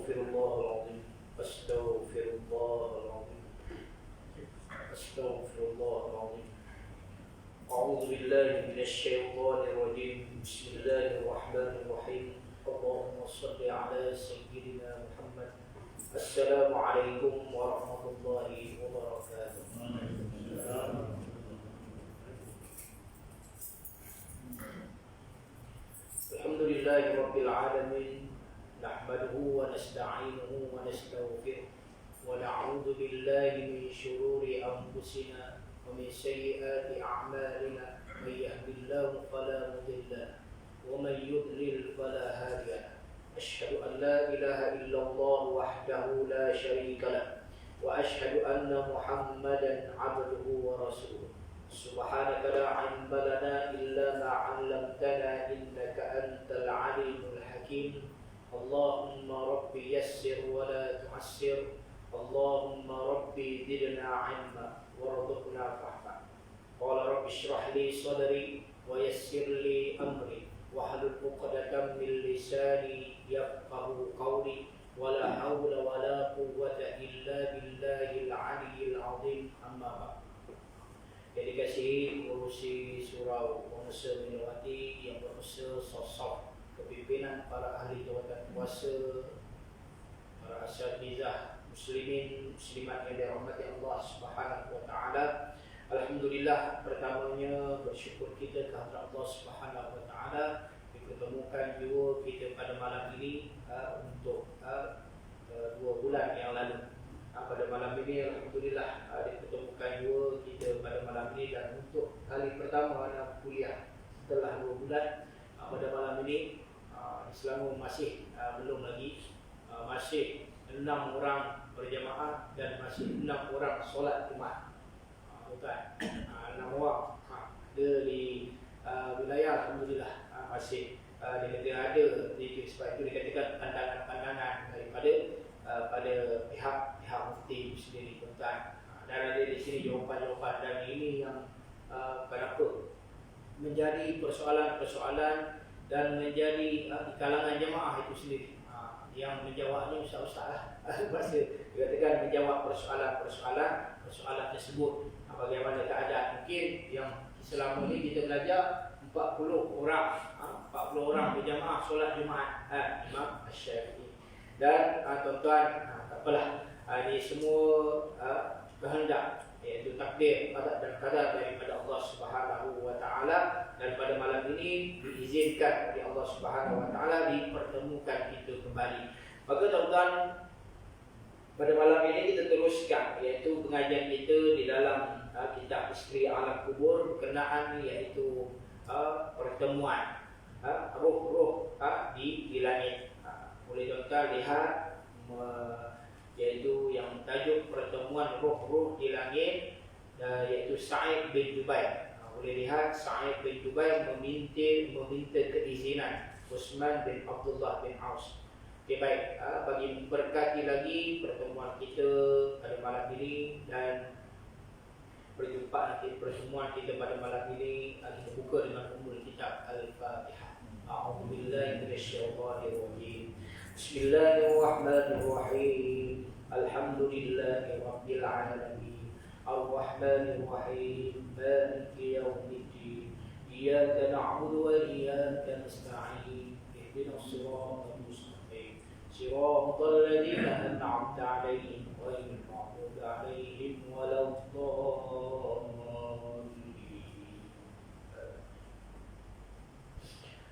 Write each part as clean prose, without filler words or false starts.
Astaghfirullahaladzim. Astaghfirullahaladzim. Astaghfirullahaladzim. A'udzu billahi minasyaitonir rajim. Bismillahirrahmanirrahim. Allahumma shalli ala sayyidina Muhammad. Assalamualaikum warahmatullahi wabarakatuh. Alhamdulillahi rabbil alamin. Nahmaduhu wa nasta'inuhu wa nastaghfiruh wa na'udzu billahi min shururi anfusina wa min sayyiati a'malina. May yahdihillahu fala mudilla lahu wa may yudlil fala hadiya lahu. Asyhadu an la ilaha illallah wahdahu la syarika lahu wa asyhadu anna Muhammadan 'abduhu wa rasuluh. Subhanaka la 'ilma lana illa ma 'allamtana innaka antal 'alimul hakim. Allahumma rabbi yassir wa la tu'assir. Allahumma rabbi zidna 'ilma warzuqna fahma. Qala rabbi shrah li sadri wa yassir li amri wahlul 'uqdatam min lisani yafqahu qawli. Wala haula wala quwwata illa billahil 'aliyyil 'azim. Amma ba'd. Yang dikasihi urusi surau Manusia Minawati yang berusaha sosok kepimpinan para ahli jawatan kuasa, para asatizah muslimin muslimat yang dirahmati Allah Subhanahu wa taala. Alhamdulillah, pertamanya bersyukur kita kepada Allah Subhanahu wa taala dipertemukan jiwa kita pada malam ini untuk 2 bulan yang lalu. Pada malam ini alhamdulillah dipertemukan jiwa kita pada malam ini, dan untuk kali pertama anak kuliah setelah 2 bulan pada malam ini Selangor masih belum lagi, masih 6 orang berjamaah dan masih 6 orang solat Jumaat. Bukan 6 orang ada di wilayah alhamdulillah masih di negara ada. Jadi sebab itu dikatakan pandangan-pandangan daripada pada pihak mufti sendiri tuan. Dan ada di sini jawapan-jawapan, dan ini yang kenapa menjadi persoalan-persoalan dan menjadi di kalangan jemaah itu sendiri. Yang menjawabnya ustaz-ustaz lah. Bahasa dikatakan menjawab persoalan tersebut. Bagaimana keadaan mungkin yang selama ini kita belajar 40 orang berjamaah solat Jumaat Imam Asy-Syafi'i. Dan tuan-tuan, tak apalah, ini semua kehendak, iaitu takdir dan qadar daripada Allah Subhanahu wa taala. Dan pada malam ini diizinkan oleh Allah Subhanahu wa taala dipertemukan kita kembali. Maka tuan-tuan, pada malam ini kita teruskan iaitu pengajian kita di dalam kitab Isteri Alam Kubur berkenaan iaitu pertemuan roh-roh di langit. Boleh tuan-tuan lihat iaitu yang tajuk pertemuan roh-roh di langit, iaitu Sa'id bin Jubair. Boleh lihat Sa'id bin Jubair meminta keizinan Utsman bin Abdullah bin Aus. Okey, baik, bagi memberkati lagi pertemuan kita pada malam ini dan berjumpa nanti pertemuan kita pada malam ini, kita buka dengan ummul kitab Al-Fatihah. A'udzu billahi minasyaitonir rajim. Bismillahirrahmanirrahim. Alhamdulillahi rabbil alamin. Ar-Rahmanir Rahim. Maliki yaumiddin. Iyyaka na'budu wa iyyaka nasta'in. Ihdinas siratal mustaqim. Siratal ladzina an'amta 'alaihim ghairil maghdubi 'alaihim waladdallin.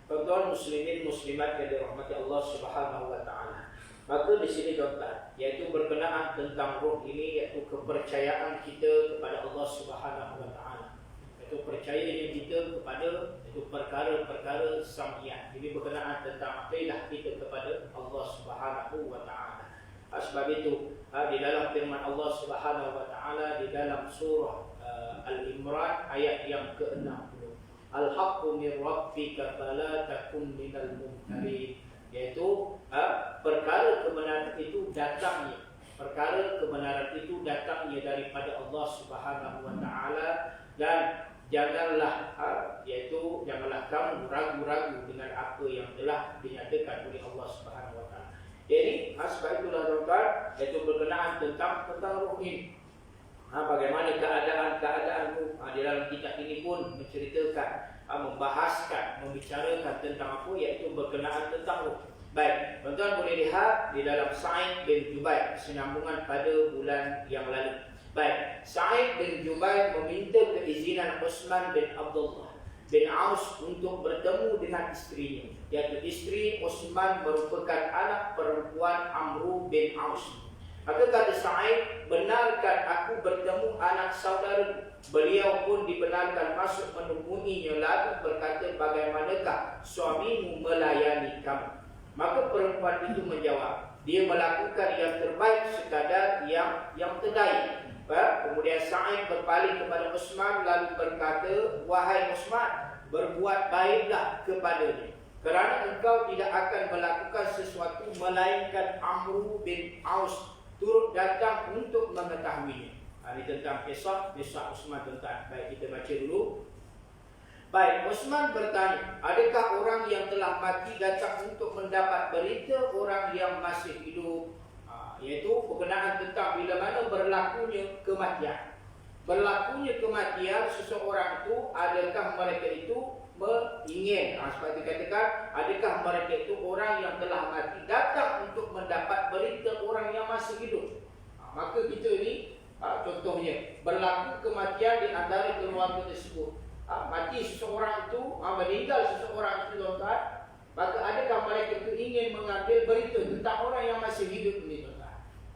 Tuan-tuan muslimin muslimat yang dirahmati Allah Subhanahu wa taala. Maka di sini tuan-tuan, yaitu berkenaan tentang roh ini, yaitu kepercayaan kita kepada Allah Subhanahu wa taala. Yaitu percayanya kita kepada itu perkara-perkara samiyah. Ini berkenaan tentang akidah kita kepada Allah Subhanahu wa taala. Sebab itu di dalam firman Allah Subhanahu wa taala di dalam surah Al-Imran ayat yang ke-60, Al-haqqu min rabbika fala takun minal mumtarin, yaitu perkara kebenaran itu datangnya daripada Allah Subhanahu wa taala, dan janganlah kamu ragu-ragu dengan apa yang telah dinyatakan oleh Allah Subhanahu wa taala. Jadi sebab itulah tuan-tuan, iaitu berkenaan tentang roh ini. Bagaimana keadaan roh. Di dalam kitab ini pun menceritakan, membahaskan, membicarakan tentang apa, iaitu berkenaan tentang roh. Baik, tuan-tuan boleh lihat di dalam Sa'id bin Jubair, kesinambungan pada bulan yang lalu. Baik, Sa'id bin Jubair meminta keizinan Utsman bin Abdullah bin Aus untuk bertemu dengan isterinya, iaitu isteri Utsman merupakan anak perempuan Amru bin Aus. Maka kata Sa'id, benarkan aku bertemu anak saudara. Beliau pun dibenarkan masuk menemuinya, lalu berkata, bagaimanakah suamimu melayani kamu? Maka perempuan itu menjawab, dia melakukan yang terbaik sekadar yang terbaik. Kemudian Sa'id berpaling kepada Utsman lalu berkata, wahai Utsman, berbuat baiklah kepadanya, kerana engkau tidak akan melakukan sesuatu melainkan Amru bin Aus turut datang untuk mengetahuinya. Ini tentang kisah Utsman tuan-tuan. Baik, kita baca dulu. Baik, Utsman bertanya, adakah orang yang telah mati datang untuk mendapat berita orang yang masih hidup? Iaitu berkenaan tentang bila mana berlakunya kematian. Berlakunya kematian seseorang itu, adakah mereka itu ingin, seperti dikatakan, adakah mereka itu orang yang telah mati datang untuk mendapat berita orang yang masih hidup? Maka kita ini, contohnya, berlaku kematian di antara keluarga tersebut. Mati seseorang itu, meninggal seseorang itu, tuan-tuan, maka adakah mereka itu ingin mengambil berita tentang orang yang masih hidup ini, tuan-tuan?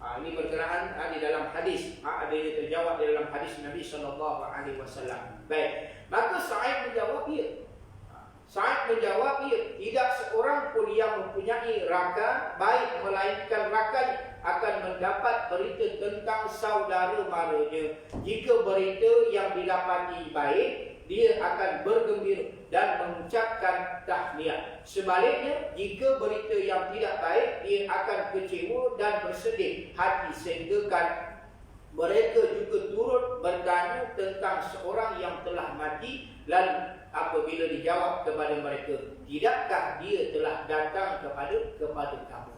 Ini berkenaan di dalam hadis, ada yang terjawab di dalam hadis Nabi SAW. Baik, maka Sa'id menjawab, ya. Sa'id menjawab, ya, tidak seorang pun yang mempunyai rakan baik melainkan rakan akan mendapat berita tentang saudara maranya. Jika berita yang didapati baik, dia akan bergembira dan mengucapkan tahniah. Sebaliknya, jika berita yang tidak baik, dia akan kecewa dan bersedih hati, sehingga mereka juga turut bertanya tentang seorang yang telah mati. Lalu apabila dijawab kepada mereka, tidakkah dia telah datang kepada kamu?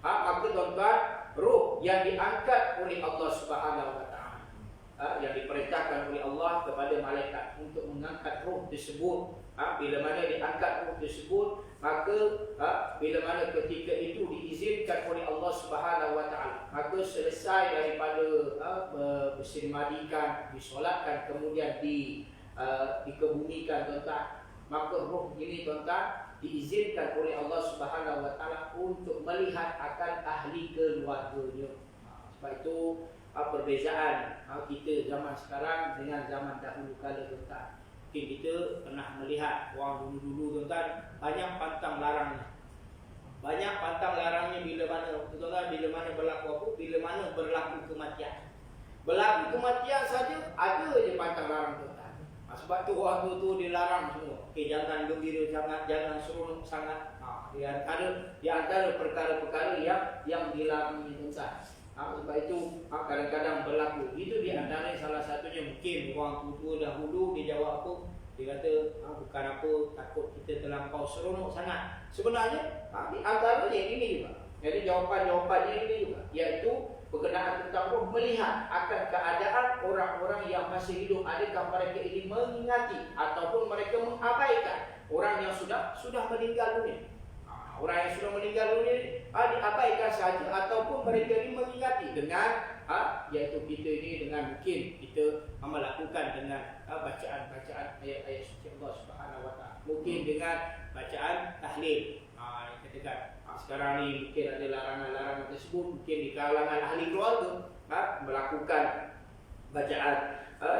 Maka tuan-tuan, roh yang diangkat oleh Allah Subhanahu Wa Taala, yang diperintahkan oleh Allah kepada malaikat untuk mengangkat roh tersebut. Bila mana diangkat roh tersebut, maka bila mana ketika itu diizinkan oleh Allah Subhanahu Wa Taala, maka selesai daripada bersimadikan, disolatkan, kemudian dikebumikan, tuan-tuan, maka roh ini, tuan-tuan, diizinkan oleh Allah Subhanahu Wa Taala untuk melihat akan ahli keluarganya. Sebab itu perbezaan kita zaman sekarang dengan zaman dahulu kala, tuan-tuan. Mungkin kita pernah melihat orang dulu-dulu, tuan-tuan, banyak pantang larangnya. Banyak pantang larangnya bila mana, tuan-tuan, bila mana berlaku apa? Bila mana berlaku kematian. Berlaku kematian saja ada je pantang larang, tuan-tuan. Sebab tu orang tu dilarang semua. Jangan gembira sangat, jangan seronok sangat. Di antara perkara-perkara yang dilarang ini, tuan-tuan. Sebab itu kadang-kadang berlaku. Itu di antara salah satunya. Mungkin orang tua dahulu dia jawab apa? Dia kata bukan apa, takut kita terlampau seronok sangat. Sebenarnya di antaranya ini juga. Jadi jawapan-jawapannya ini juga, iaitu berkenaan tentang roh, melihat akan keadaan orang-orang yang masih hidup. Adakah mereka ini mengingati ataupun mereka mengabaikan orang yang sudah meninggal dunia? Orang yang sudah meninggal dunia diabaikan saja ataupun mereka ini mengingati dengan iaitu kita ini dengan mungkin kita melakukan dengan bacaan-bacaan ayat-ayat suci Allah Subhanahu Wa Taala. Mungkin dengan bacaan tahlil. Katakan sekarang ni mungkin ada larangan-larangan tersebut, mungkin di kalangan ahli keluarga melakukan bacaan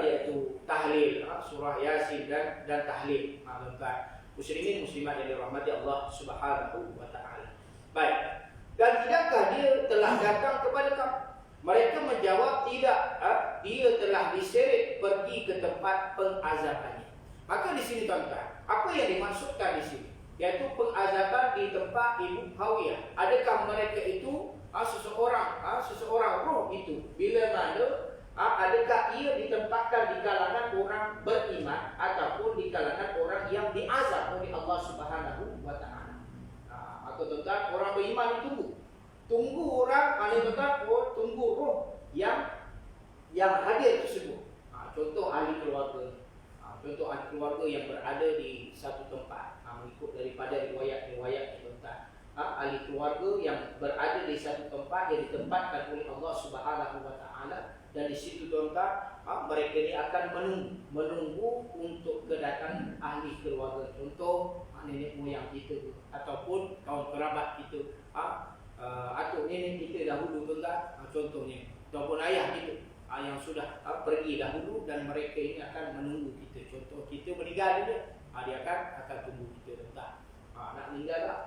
iaitu tahlil, surah Yasin dan tahlil. Tuan-tuan muslimin muslimat yang dirahmati Allah Subhanahu Wa Taala. Baik, dan tidakkah dia telah datang kepada kamu? Mereka menjawab, tidak, dia telah diseret pergi ke tempat pengazabannya. Maka di sini, tuan-tuan, apa yang dimaksudkan di sini? Iaitu pengazaban di tempat Ibu Hawiyah. Adakah mereka itu seseorang roh itu bila mana adakah ia ditempatkan di kalangan orang beriman ataupun di kalangan orang yang diazab oleh Allah Subhanahu Wa Taala? Atau tuan-tuan, orang beriman ditunggu. Tunggu orang paling betul, tunggu roh yang hadir tersebut. Contoh ahli keluarga. Contoh ahli keluarga yang berada di satu tempat. Mengikut daripada riwayat-riwayat tentang ahli keluarga yang berada di satu tempat yang ditempatkan oleh Allah Subhanahu wa taala, dan di situ tuan-tuan mereka ini akan menunggu untuk kedatangan ahli keluarga. Contoh nenek moyang kita ataupun kawan kerabat kita, atuk nenek kita dahulu tuan-tuan, contohnya ataupun ayah kita yang sudah pergi dahulu, dan mereka ini akan menunggu kita. Contoh kita meninggal dia akan tunggu kita tuan-tuan. Nak meninggal tak?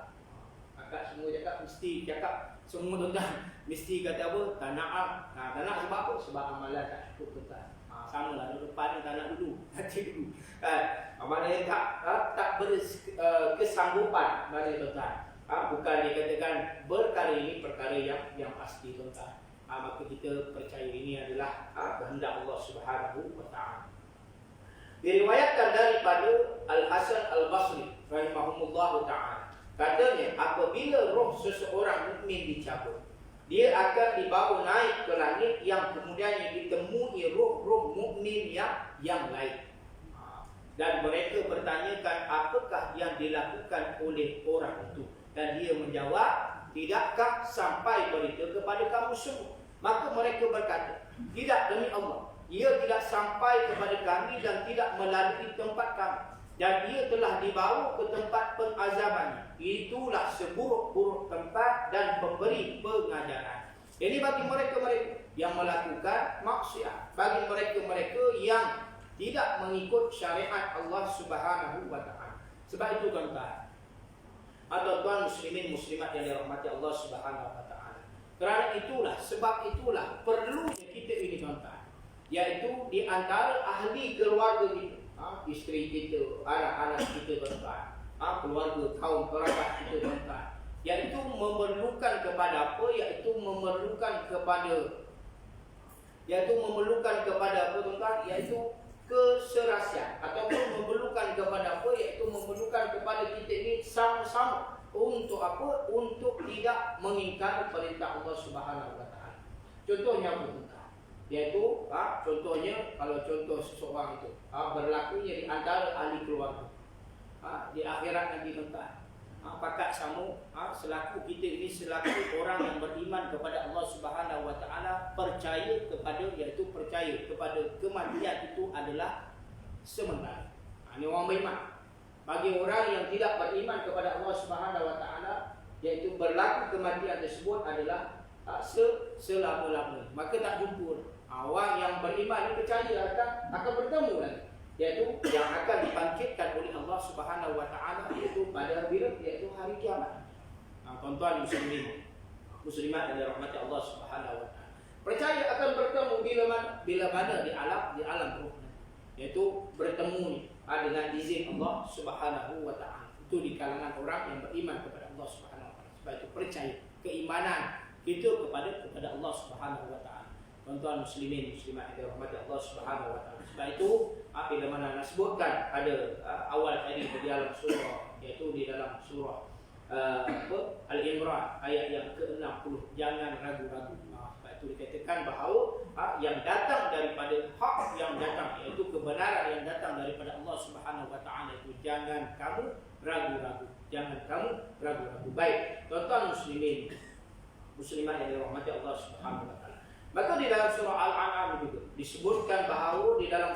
Akak semua cakap, mesti cakap semua tuan-tuan, mesti kata apa? Tak nak tak nak sebab apa? Sebab amalan tak cukup tuan-tuan. Sama lah depan ni tak nak dulu, hati dulu. Maknanya tak bersanggupan, maknanya tuan-tuan. Bukan dikatakan perkara ini perkara yang pasti tuan-tuan. Maka kita percaya ini adalah kehendak Allah Subhanahu wa taala. Diriwayatkan daripada Al-Hasan Al-Basri rahimahumullah taala, katanya apabila roh seseorang mukmin dicabut, dia akan dibawa naik ke langit yang kemudiannya ditemui roh-roh mukmin yang lain. Dan mereka bertanyakan apakah yang dilakukan oleh orang itu, dan dia menjawab, tidakkah sampai berita kepada kamu semua? Maka mereka berkata, tidak demi Allah, ia tidak sampai kepada kami dan tidak melalui tempat kami, dan ia telah dibawa ke tempat pengazabannya. Itulah seburuk-buruk tempat dan pemberi pengajaran. Ini bagi mereka-mereka yang melakukan maksiat, bagi mereka-mereka yang tidak mengikut syariat Allah Subhanahu wa taala. Sebab itu tuan-tuan, tuan-tuan muslimin muslimat yang dirahmati Allah Subhanahu wa taala, kerana itulah, sebab itulah perlunya kita ini tuan-tuan, iaitu di antara ahli keluarga kita, isteri kita, anak-anak kita tuan-tuan, keluarga, kaum kerabat kita tuan-tuan, iaitu memerlukan kepada apa? Iaitu memerlukan kepada apa tuan-tuan? Iaitu keserasian, ataupun memerlukan kepada apa? Iaitu memerlukan kepada kita ini sama-sama. Untuk apa? Untuk tidak mengingkari perintah Allah Subhanahu wa taala. Contohnya apa tuan-tuan? Iaitu contohnya, kalau contoh seseorang itu berlakunya di antara ahli keluarga, di akhirat nanti tuan-tuan, pakat sama selaku kita ini, selaku orang yang beriman kepada Allah Subhanahu wa taala, percaya kepada kematian itu adalah sementara. Ini orang beriman. Bagi orang yang tidak beriman kepada Allah Subhanahu wa taala, iaitu berlaku kematian tersebut adalah selama-lamanya. Maka tak jumpa. Orang yang beriman ini percaya akan bertemu lagi, iaitu yang akan dibangkitkan oleh Allah Subhanahu wa taala, iaitu pada iaitu hari kiamat. Tuan-tuan muslimin muslimat yang dirahmati Allah Subhanahu wa taala, percaya akan bertemu bila mana di alam ruh, iaitu bertemu dengan izin Allah Subhanahu wa taala. Itu di kalangan orang yang beriman kepada Allah Subhanahu wa taala. Sebab itu percaya keimanan kita kepada Allah Subhanahu wa taala. Tuan-tuan muslimin muslimat yang dirahmati Allah Subhanahu wa taala. Sebab itu bila mana nak sebutkan ada awal tadi di dalam surah, iaitu di dalam surah Al-Imran ayat yang ke-60, jangan ragu-ragu. Sebab itu dikatakan bahawa yang datang daripada hak yang datang, iaitu kebenaran yang datang daripada Allah Subhanahu wa taala, itu jangan kamu ragu-ragu. Baik, tuan-tuan muslimin muslimat yang dirahmati Allah Subhanahu wa taala. Maka di dalam surah Al-An'am juga disebutkan bahawa di dalam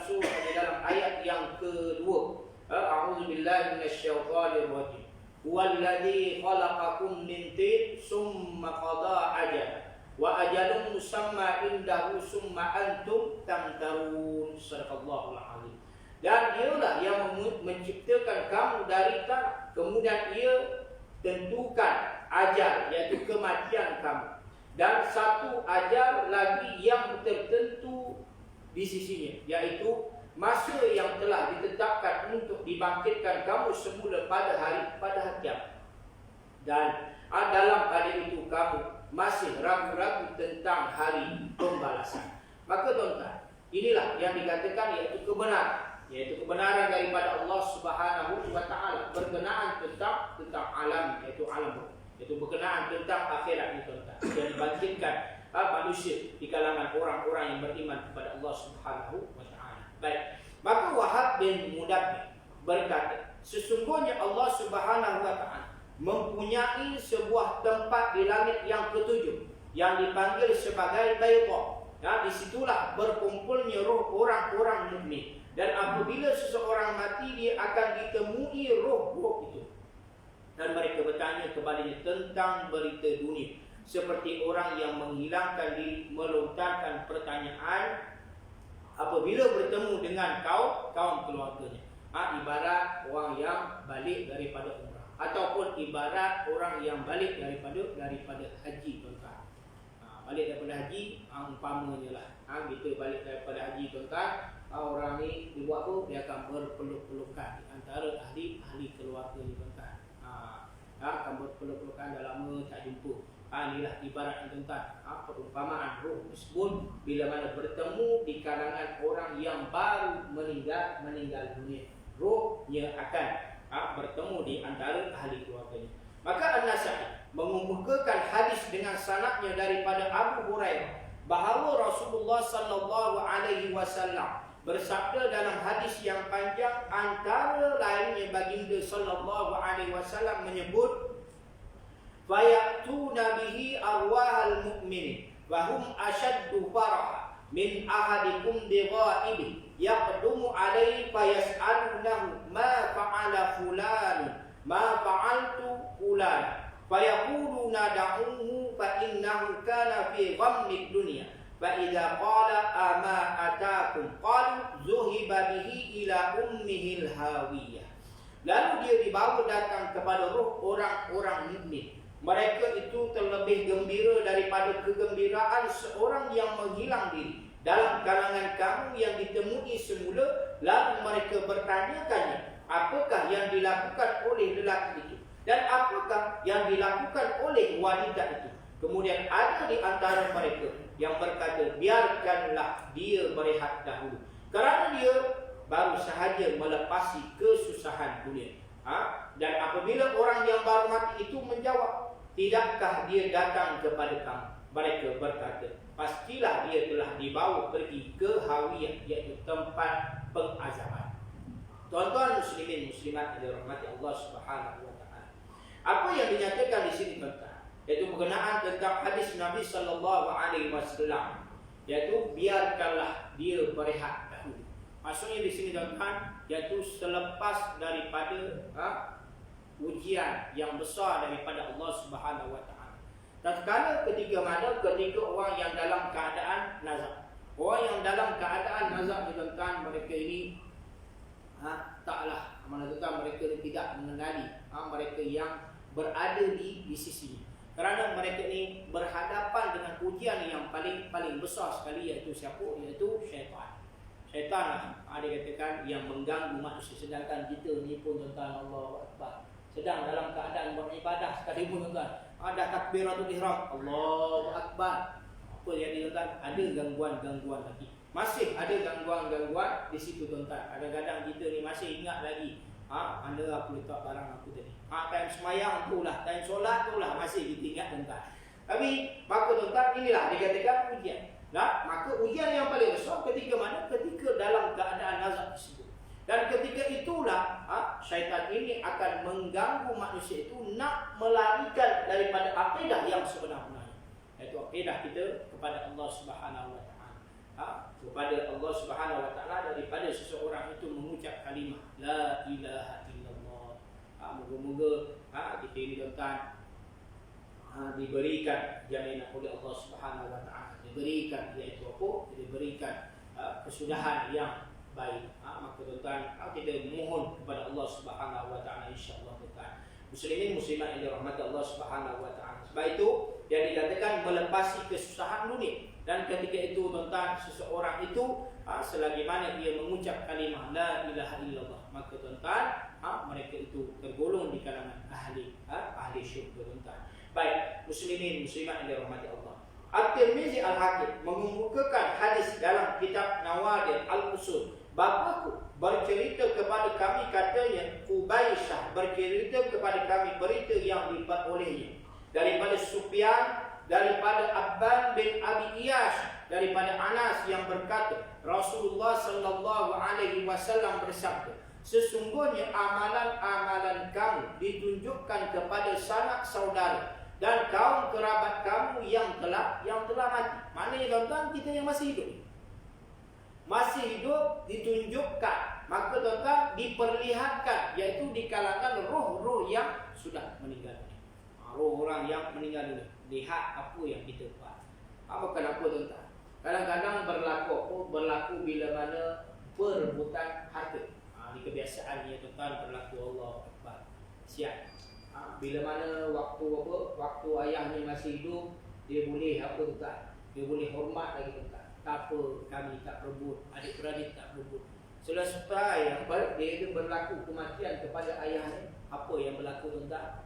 ayat yang kedua, a'udzubillahi minasyaitonir rajim, huwallazi khalaqakum min tin summa qada ajal wa ajalun musamma indahu summa antum tamtarun. Sadaqallahul azim. Dan dialah yang menciptakan kamu dari tanah, kemudian ia tentukan ajal, iaitu kematian kamu, dan satu ajal lagi yang tertentu di sisinya, yaitu masa yang telah ditetapkan untuk dibangkitkan kamu semula pada hari kiamat. Dan dalam pada itu kamu masih ragu-ragu tentang hari pembalasan. Maka tuan-tuan, inilah yang dikatakan yaitu kebenaran daripada Allah Subhanahu wa taala berkenaan tentang alam, yaitu alam roh. Itu berkenaan tentang akhirat ni tuan-tuan. Yang dibangkitkan manusia di kalangan orang-orang yang beriman kepada Allah Subhanahu wa taala. Baik. Maka Wahab bin Mudabbir berkata, sesungguhnya Allah Subhanahu wa taala mempunyai sebuah tempat di langit yang ketujuh yang dipanggil sebagai Baydha. Ya, disitulah berkumpulnya roh orang-orang mukmin. Dan apabila seseorang mati, dia akan ditemui roh-roh itu. Dan mereka bertanya kepadanya tentang berita dunia. Seperti orang yang menghilangkan diri melontarkan pertanyaan apabila bertemu dengan kaum keluarganya. Ibarat orang yang balik daripada umrah, ataupun ibarat orang yang balik daripada haji, tuan-tuan. Balik daripada haji, umpamanya lah. Kita balik daripada haji, tuan-tuan, orang ni dia buat apa? Dia akan berpeluk-pelukan di antara ahli keluarga ni, tuan-tuan. Akan berpeluk-pelukan, dah lama tak jumpa. Inilah ibaratnya, tuan-tuan. Perumpamaan roh tersebut bila mana bertemu di kalangan orang yang baru meninggal dunia. Rohnya akan bertemu di antara ahli keluarganya. Maka An-Nasa'i mengemukakan hadis dengan sanadnya daripada Abu Hurairah bahawa Rasulullah sallallahu alaihi wasallam bersabda dalam hadis yang panjang, antara lainnya baginda sallallahu alaihi wasallam menyebut, fayatuna bihi arwahal mu'minin wa hum ashaddu faraha min ahadikum bi ghaibi yaqdumu alaihi fayas'alunahu ma fa'ala fulan ma fa'altu fulan fayaquluna da'uhu fa innahu kana fi ghammid dunya fa idza qala ama atakum qalu zuhiba bihi ila ummihil hawiyah. Lalu dia dibawa datang kepada roh orang-orang mukmin. Mereka itu terlebih gembira daripada kegembiraan seorang yang menghilang diri dalam kalangan kamu yang ditemui semula. Lalu mereka bertanyakannya, apakah yang dilakukan oleh lelaki itu dan apakah yang dilakukan oleh wanita itu. Kemudian ada di antara mereka yang berkata, biarkanlah dia berehat dahulu, kerana dia baru sahaja melepasi kesusahan dunia. Dan apabila orang yang baru mati itu menjawab, tidakkah dia datang kepada kamu? Mereka berkata, pastilah dia telah dibawa pergi ke Hawiyah, iaitu tempat pengazaban. Tuan-tuan muslimin muslimat yang dirahmati Allah Subhanahu wa taala. Apa yang dinyatakan di sini, tuan-tuan, iaitu berkenaan tentang hadis Nabi sallallahu alaihi wasallam, iaitu biarkanlah dia berehat dahulu. Maksudnya di sini, tuan-tuan, iaitu selepas daripada ujian yang besar daripada Allah Subhanahu wa taala. Tatkala ketika orang yang dalam keadaan nazak. Orang yang dalam keadaan nazak, tuan-tuan, mereka ini taklah, tuan-tuan, mereka tidak mengenali mereka yang berada di sisinya. Kerana mereka ini berhadapan dengan ujian yang paling besar sekali, iaitu siapa? Iaitu syaitan. Syaitan lah, dia katakan, yang mengganggu manusia. Sedangkan kita ni pun, tuan-tuan, Allahu Akbar, sedang dalam keadaan beribadah sekalipun, tuan-tuan, ada takbiratul ihram, Allahu Akbar, apa jadi, tuan-tuan? Ada gangguan-gangguan lagi. Masih ada gangguan-gangguan di situ, tuan-tuan. Kadang-kadang kita ni masih ingat lagi, mana aku letak barang aku tadi. Time semayang tu lah, time solat tu lah, masih kita ingat, tuan-tuan. Tapi maka, tuan-tuan, inilah dikatakan ujian. Maka ujian yang paling besar ketika mana? Ketika dalam keadaan nazak tersebut. Dan ketika itulah syaitan ini akan mengganggu manusia itu nak melarikan daripada akidah yang sebenar-benarnya, iaitu akidah kita kepada Allah Subhanahu wa taala. Kepada Allah Subhanahu wa taala, daripada seseorang itu mengucap kalimah la ilaha illallah. Moga-moga kita ini, tuan-tuan, diberikan jaminan oleh Allah Subhanahu wa taala, diberikan iaitu apa? Diberikan kesudahan yang baik. Maka, tuan-tuan, kita mohon kepada Allah Subhanahu wa taala, insya-Allah, tuan-tuan. Muslimin muslimat yang dirahmati Allah Subhanahu wa taala. Sebab itu yang dikatakan melepasi kesusahan dunia. Dan ketika itu, tuan-tuan, seseorang itu selagi mana dia mengucap kalimah la ilaha illallah, maka, tuan-tuan, mereka itu tergolong di kalangan ahli syurga, tuan-tuan. Baik, muslimin muslimat yang dirahmati Allah. At-Tirmizi Al-Hakim mengemukakan hadis dalam kitab Nawadir Al-Usul. Bapakku bercerita kepada kami, katanya, Qubaisyah bercerita kepada kami berita yang dibuat olehnya. daripada Sufyan, daripada Abban bin Abi Iyas, daripada Anas yang berkata, Rasulullah sallallahu alaihi wasallam bersabda, sesungguhnya amalan-amalan kamu ditunjukkan kepada sanak saudara dan kaum kerabat kamu yang telah mati. Maknanya tuan-tuan, kita yang masih hidup ditunjukkan, maka tuan-tuan diperlihatkan, iaitu di kalangan roh-roh yang sudah meninggal. Roh orang yang meninggal dunia, lihat apa yang kita buat. Kenapa tuan-tuan? Kadang-kadang berlaku bila mana perebutan harta. Ini kebiasaannya tuan-tuan, berlaku Allah Akbar. Siap. Bila mana waktu ayahnya masih hidup, dia boleh apa tuan? Dia boleh hormat lagi tuan. Tak apa, kami tak berebut, adik-beradik tak berebut. Selesai dia berlaku kematian kepada ayahnya, apa yang berlaku tuan?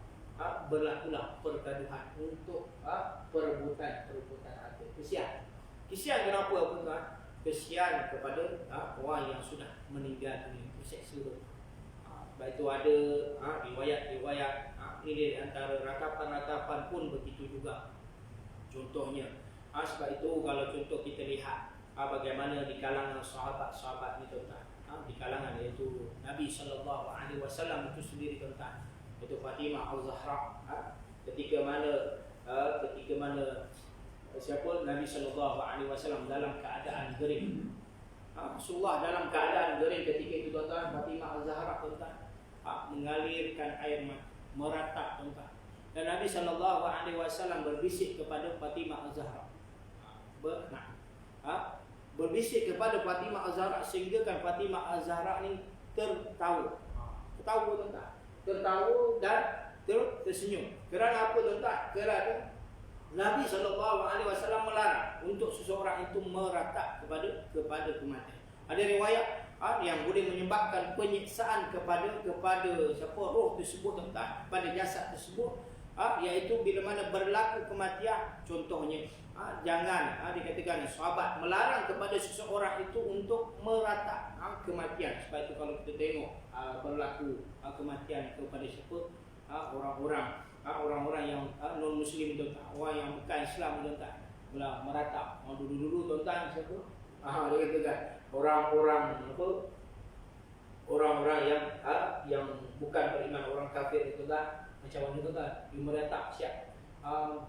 Berlakulah pergaduhan untuk perebutan harta. Kesian kenapa tuan? Kesian kepada orang yang sudah meninggal dunia, terseksa. Sebab itu ada riwayat-riwayat, ini di antara ratapan-ratapan pun begitu juga. Contohnya, sebab itu kalau contoh kita lihat bagaimana di kalangan sahabat-sahabat ni tuan, di kalangan iaitu Nabi SAW itu sendiri tuan, itu Fatimah Al-Zahra, ketika mana siapa Nabi SAW dalam keadaan gering. Rasulullah dalam keadaan gering ketika itu tuan, Fatimah Al-Zahra tuan, mengalirkan air mata, meratap tuan. Dan Nabi SAW berbisik kepada Fatimah Al-Zahra. Berbisik kepada Fatimah Al-Zahra sehingga kan Fatimah Al-Zahra ni tertawa tuan, tertawa dan tersenyum. Kerana apa tuan? Kerana Nabi SAW melarang untuk seseorang itu meratap kepada kematian. Ada riwayat yang boleh menyebabkan penyiksaan kepada siapa roh tersebut tuan, pada jasad tersebut, iaitu bila mana berlaku kematian. Contohnya, jangan dikatakan sahabat melarang kepada seseorang itu untuk meratap kematian. Sebab itu kalau kita tengok berlaku kematian kepada siapa, orang-orang yang non muslim tuan, orang yang bukan Islam tuan, mula meratap. Dulu tuan siapa? Dia katakan orang-orang yang bukan beriman, orang kafir itu tuan, macam mana tuan, dia meratap siap.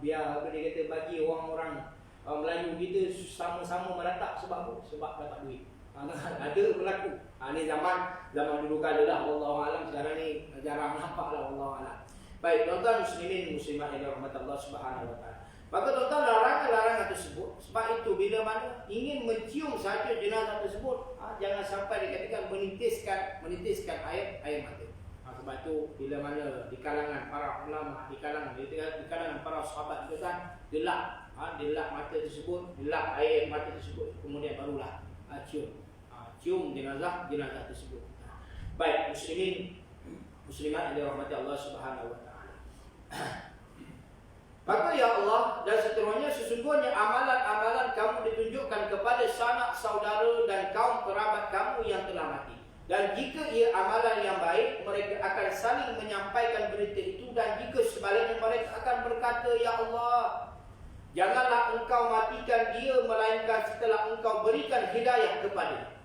Biar dia kata bagi orang-orang Melayu kita sama-sama meratap sebab apa? Sebab dapat duit. Ada berlaku. Ni zaman dulu kala lah, wallahu alam. Sekarang ni jarang nampak lah, wallahu alam. Baik, tuan-tuan muslimin muslimat yang dirahmati Allah Subhanahu wa taala. Maka tuan-tuan, larangan tersebut, sebab itu bila mana ingin mencium saja jenazah tersebut, jangan sampai dikatakan menitiskan air mata. Sebab itu bila mana di kalangan para ulama, di kalangan para sahabat tuan, delap mata tersebut, delap air mata tersebut, kemudian barulah cium jenazah tersebut. Baik, muslimat yang dirahmati Allah Subhanahu wa taala. Maka ya Allah, dan seterusnya, sesungguhnya amalan-amalan kamu ditunjukkan kepada sanak saudara dan kaum kerabat kamu yang telah mati. Dan jika ia amalan yang baik, mereka akan saling menyampaikan berita itu. Dan jika sebaliknya, mereka akan berkata, ya Allah, janganlah engkau matikan dia, melainkan setelah engkau berikan hidayah kepada,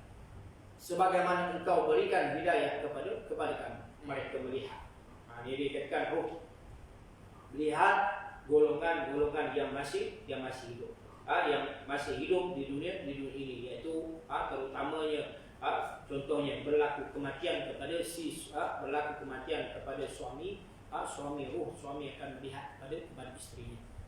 sebagaimana engkau berikan hidayah kepada kami. Mereka melihat. Ini dikatakan roh melihat golongan-golongan yang masih hidup, yang masih hidup di dunia ini, iaitu terutamanya contohnya berlaku kematian kepada suami, suami akan melihat kepada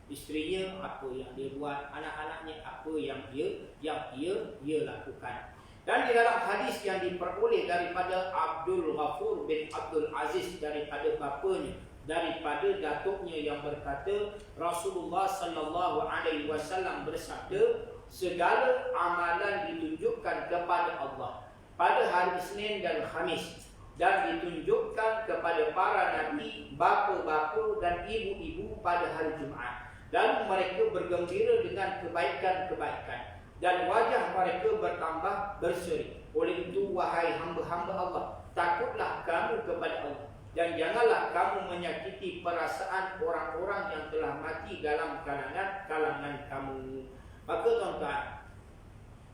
isterinya apa yang dia buat, anak-anaknya apa yang dia lakukan. Dan di dalam hadis yang diperoleh daripada Abdul Ghafur bin Abdul Aziz daripada bapanya, daripada datuknya yang berkata, Rasulullah sallallahu alaihi wasallam bersabda, segala amalan ditunjukkan kepada Allah pada hari Isnin dan Khamis, dan ditunjukkan kepada para nabi, bapa-bapa dan ibu-ibu pada hari Jumaat. Dan mereka bergembira dengan kebaikan-kebaikan, dan wajah mereka bertambah berseri. Oleh itu, wahai hamba-hamba Allah, takutlah kamu kepada Allah. dan janganlah kamu menyakiti perasaan orang-orang yang telah mati dalam kalangan kamu. Maka tuan-tuan,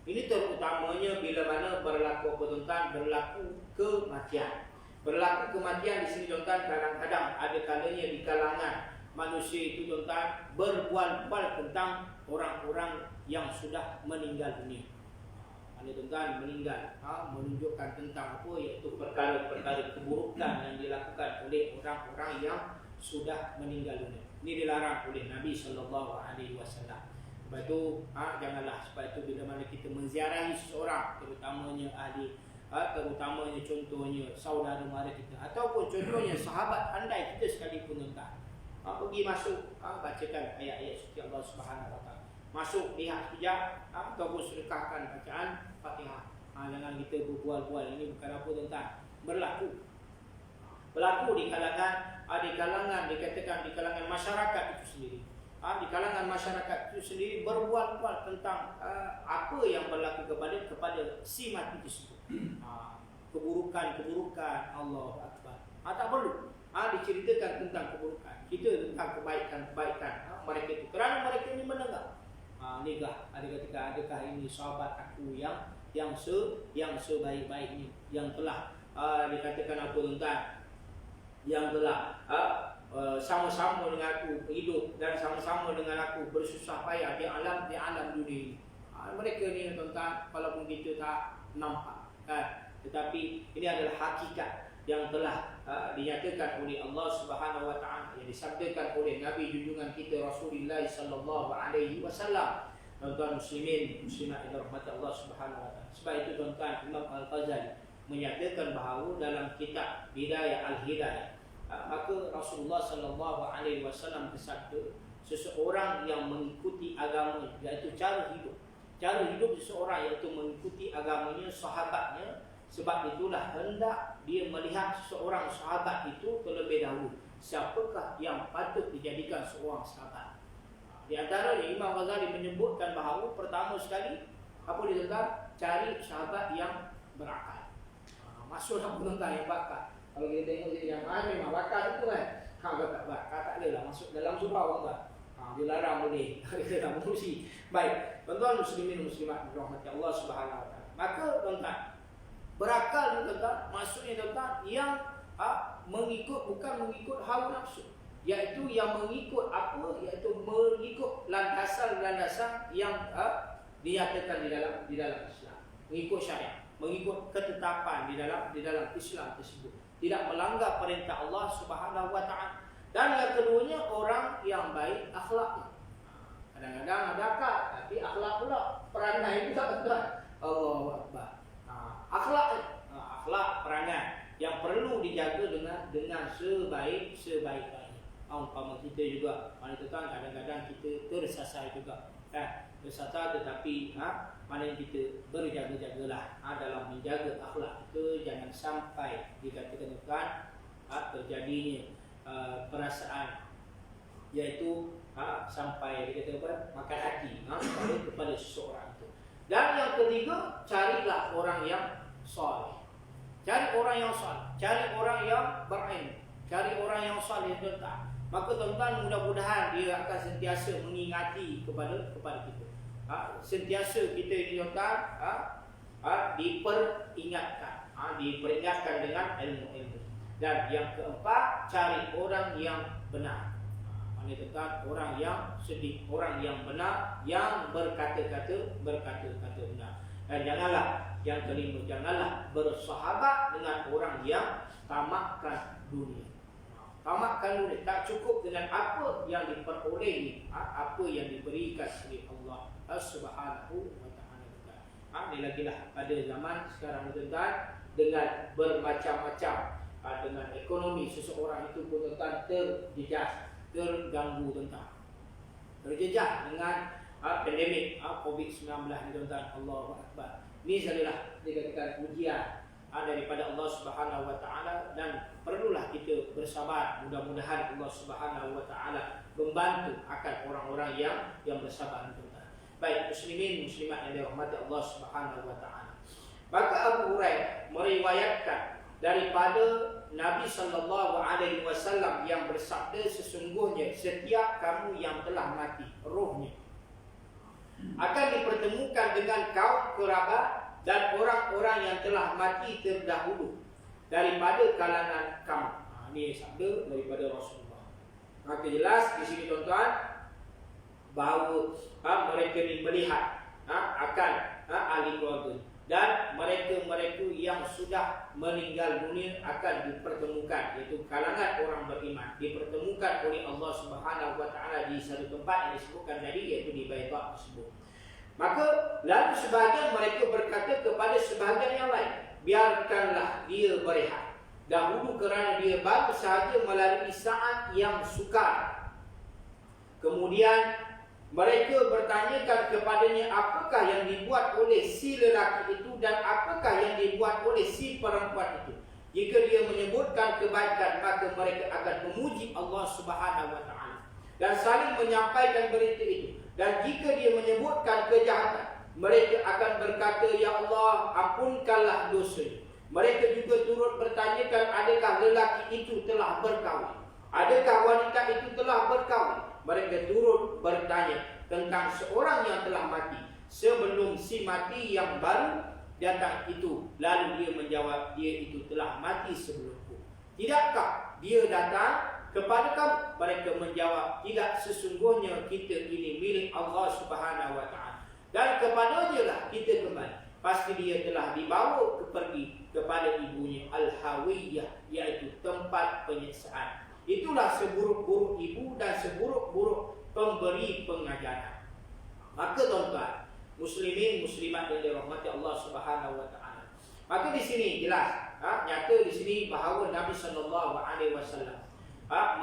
ini terutamanya bila mana berlaku kematian. Berlaku kematian di sini tuan-tuan, kadang-kadang ada kalanya di kalangan manusia itu tuan-tuan berbual-bual tentang orang-orang yang sudah meninggal dunia. Ada tuan-tuan meninggal, menunjukkan tentang apa, iaitu perkara-perkara keburukan yang dilakukan oleh orang-orang yang sudah meninggal dunia. Ini dilarang oleh Nabi SAW. Sebab itu janganlah, sebab itu bila mana kita menziarahi seseorang, terutamanya ahli, terutamanya contohnya saudara mara kita, ataupun contohnya sahabat andai kita sekalipun tuan-tuan, pergi masuk, bacakan ayat-ayat suci Allah Subhanahu Wa Taala, masuk lihat sekejap, ataupun sedekahkan bacaan Fatihah. Jangan kita berbual-bual. Ini bukan apa tuan-tuan, berlaku di kalangan dikatakan di kalangan masyarakat itu sendiri. Di kalangan masyarakat itu sendiri berbual-bual tentang apa yang berlaku kepada si mati tersebut. Keburukan Allah Akbar. Tak perlu diceritakan tentang keburukan. Kita tentang kebaikan mereka itu, kerana mereka ini mendengar. Nikah, ada ketika, adakah ini sahabat aku yang sebaik-baiknya, yang telah dikatakan apa tuan-tuan, yang telah sama-sama dengan aku hidup dan sama-sama dengan aku bersusah payah di alam dunia ini. Mereka ni tuan-tuan, walaupun kita tak nampak kan, tetapi ini adalah hakikat yang telah dinyatakan oleh Allah Subhanahu Wa Taala, yang disabdakan oleh Nabi junjungan kita Rasulullah sallallahu alaihi wasallam. Tuan-tuan muslimin muslimat yang dirahmati Allah Subhanahu Wa Taala. Sebab itu tuan-tuan, Imam Al-Ghazali menyatakan bahawa dalam kitab Bidayah Al-Hidayah, maka Rasulullah sallallahu alaihi wasallam bersabda, seseorang yang mengikuti agama, iaitu cara hidup seseorang, iaitu mengikuti agamanya sahabatnya. Sebab itulah hendak dia melihat seseorang sahabat itu terlebih dahulu, siapakah yang patut dijadikan seorang sahabat. Di antara Imam Ghazali menyebutkan bahawa pertama sekali, apa dia kata, cari sahabat yang berakal. Masuklah penonton yang bakal. Kalau kita tengok yang memang bakal itu kan, tak bakal tak boleh lah masuk dalam surau kan. Dilarang oleh dalam kursi. Baik, tuan-tuan muslimin muslimat dirahmati Allah Subhanahu Wa Taala. Maka tuan-tuan, berakal tuan-tuan, maksudnya tuan-tuan yang bukan mengikut hawa nafsu, iaitu yang mengikut apa, iaitu mengikut landasan-landasan yang dinyatakan di dalam Islam, mengikut syariat, mengikut ketetapan di dalam Islam tersebut, tidak melanggar perintah Allah Subhanahu Wa Taala. Dan yang keduanya, orang yang baik akhlaknya. Kadang-kadang ada akal tapi akhlak pula perangai itu tak betul. Allahu Akbar. Akhlak perangai yang perlu dijaga dengan sebaik-baiknya. Umpama kita juga, tuan-tuan, kadang-kadang kita tersasar juga. Tersasar, tetapi mana yang kita berjaga-jagalah dalam menjaga akhlak itu, jangan sampai dikatakan tuan terjadinya perasaan, iaitu sampai dikatakan makan hati kepada seseorang itu. Dan yang ketiga, carilah orang yang soleh. Cari orang yang soleh, cari orang yang berilmu, cari orang yang soleh tuan-tuan. Maka tuan-tuan, mudah-mudahan dia akan sentiasa mengingati kepada kita. Sentiasa kita ini tuan-tuan diperingatkan dengan ilmu-ilmu. Dan yang keempat, cari orang yang benar. Tuan-tuan, orang yang sedih, orang yang benar, yang berkata-kata benar. Dan yang kelima, janganlah bersahabat dengan orang yang tamakkan dunia. Tamakkan dunia, tak cukup dengan apa yang diperoleh, apa yang diberikan oleh Allah Subhanahu Wa Taala. Ini lagilah pada zaman sekarang tuan-tuan, dengan bermacam-macam, dengan ekonomi seseorang itu pun tuan-tuan terjejas, terganggu tuan-tuan, terjejas dengan pandemik COVID-19 ni tuan-tuan. Allahu Akbar. Ini adalah dikatakan ujian daripada Allah Subhanahu Wa Taala, dan perlulah kita bersabar. Mudah-mudahan Allah Subhanahu Wa Taala membantu akan orang-orang yang bersabar tuan-tuan. Baik muslimin muslimat yang dirahmati Allah Subhanahu Wa Taala. Maka Abu Hurairah meriwayatkan daripada Nabi SAW yang bersabda, sesungguhnya setiap kamu yang telah mati, rohnya akan dipertemukan dengan kaum kerabat dan orang-orang yang telah mati terdahulu daripada kalangan kamu. Ini sabda daripada Rasulullah. Maka jelas di sini tuan-tuan bahawa mereka ni melihat akan ahli keluarga, dan mereka-mereka yang sudah meninggal dunia akan dipertemukan, iaitu kalangan orang beriman, dipertemukan oleh Allah Subhanahu Wa Taala di satu tempat yang disebutkan tadi, iaitu di Baitullah tersebut. Maka lalu sebahagian mereka berkata kepada sebahagian yang lain, biarkanlah dia berehat dahulu kerana dia baru sahaja melalui saat yang sukar. Kemudian mereka bertanyakan kepadanya, apakah yang dibuat oleh si lelaki itu dan apakah yang dibuat oleh si perempuan itu. Jika dia menyebutkan kebaikan, maka mereka akan memuji Allah Subhanahu Wa Taala dan saling menyampaikan berita itu. Dan jika dia menyebutkan kejahatan, mereka akan berkata, ya Allah, ampunkanlah dosanya. Mereka juga turut bertanyakan, adakah lelaki itu telah berkahwin? Adakah wanita itu telah berkahwin? Mereka turut bertanya tentang seorang yang telah mati sebelum si mati yang baru datang itu. Lalu dia menjawab, dia itu telah mati sebelumku. Tidakkah dia datang kepada kamu? Mereka menjawab, tidak, sesungguhnya kita ini milik Allah Subhanahu Wa Taala dan kepadanya lah kita kembali. Pasti dia telah dibawa pergi kepada ibunya Al-Hawiyah, iaitu tempat penyiksaan. Itulah seburuk-buruk ibu dan seburuk-buruk pemberi pengajaran. Maka tuan-tuan, muslimin muslimat yang dirahmati Allah Subhanahu Wa Taala, maka di sini jelas nyata di sini bahawa Nabi SAW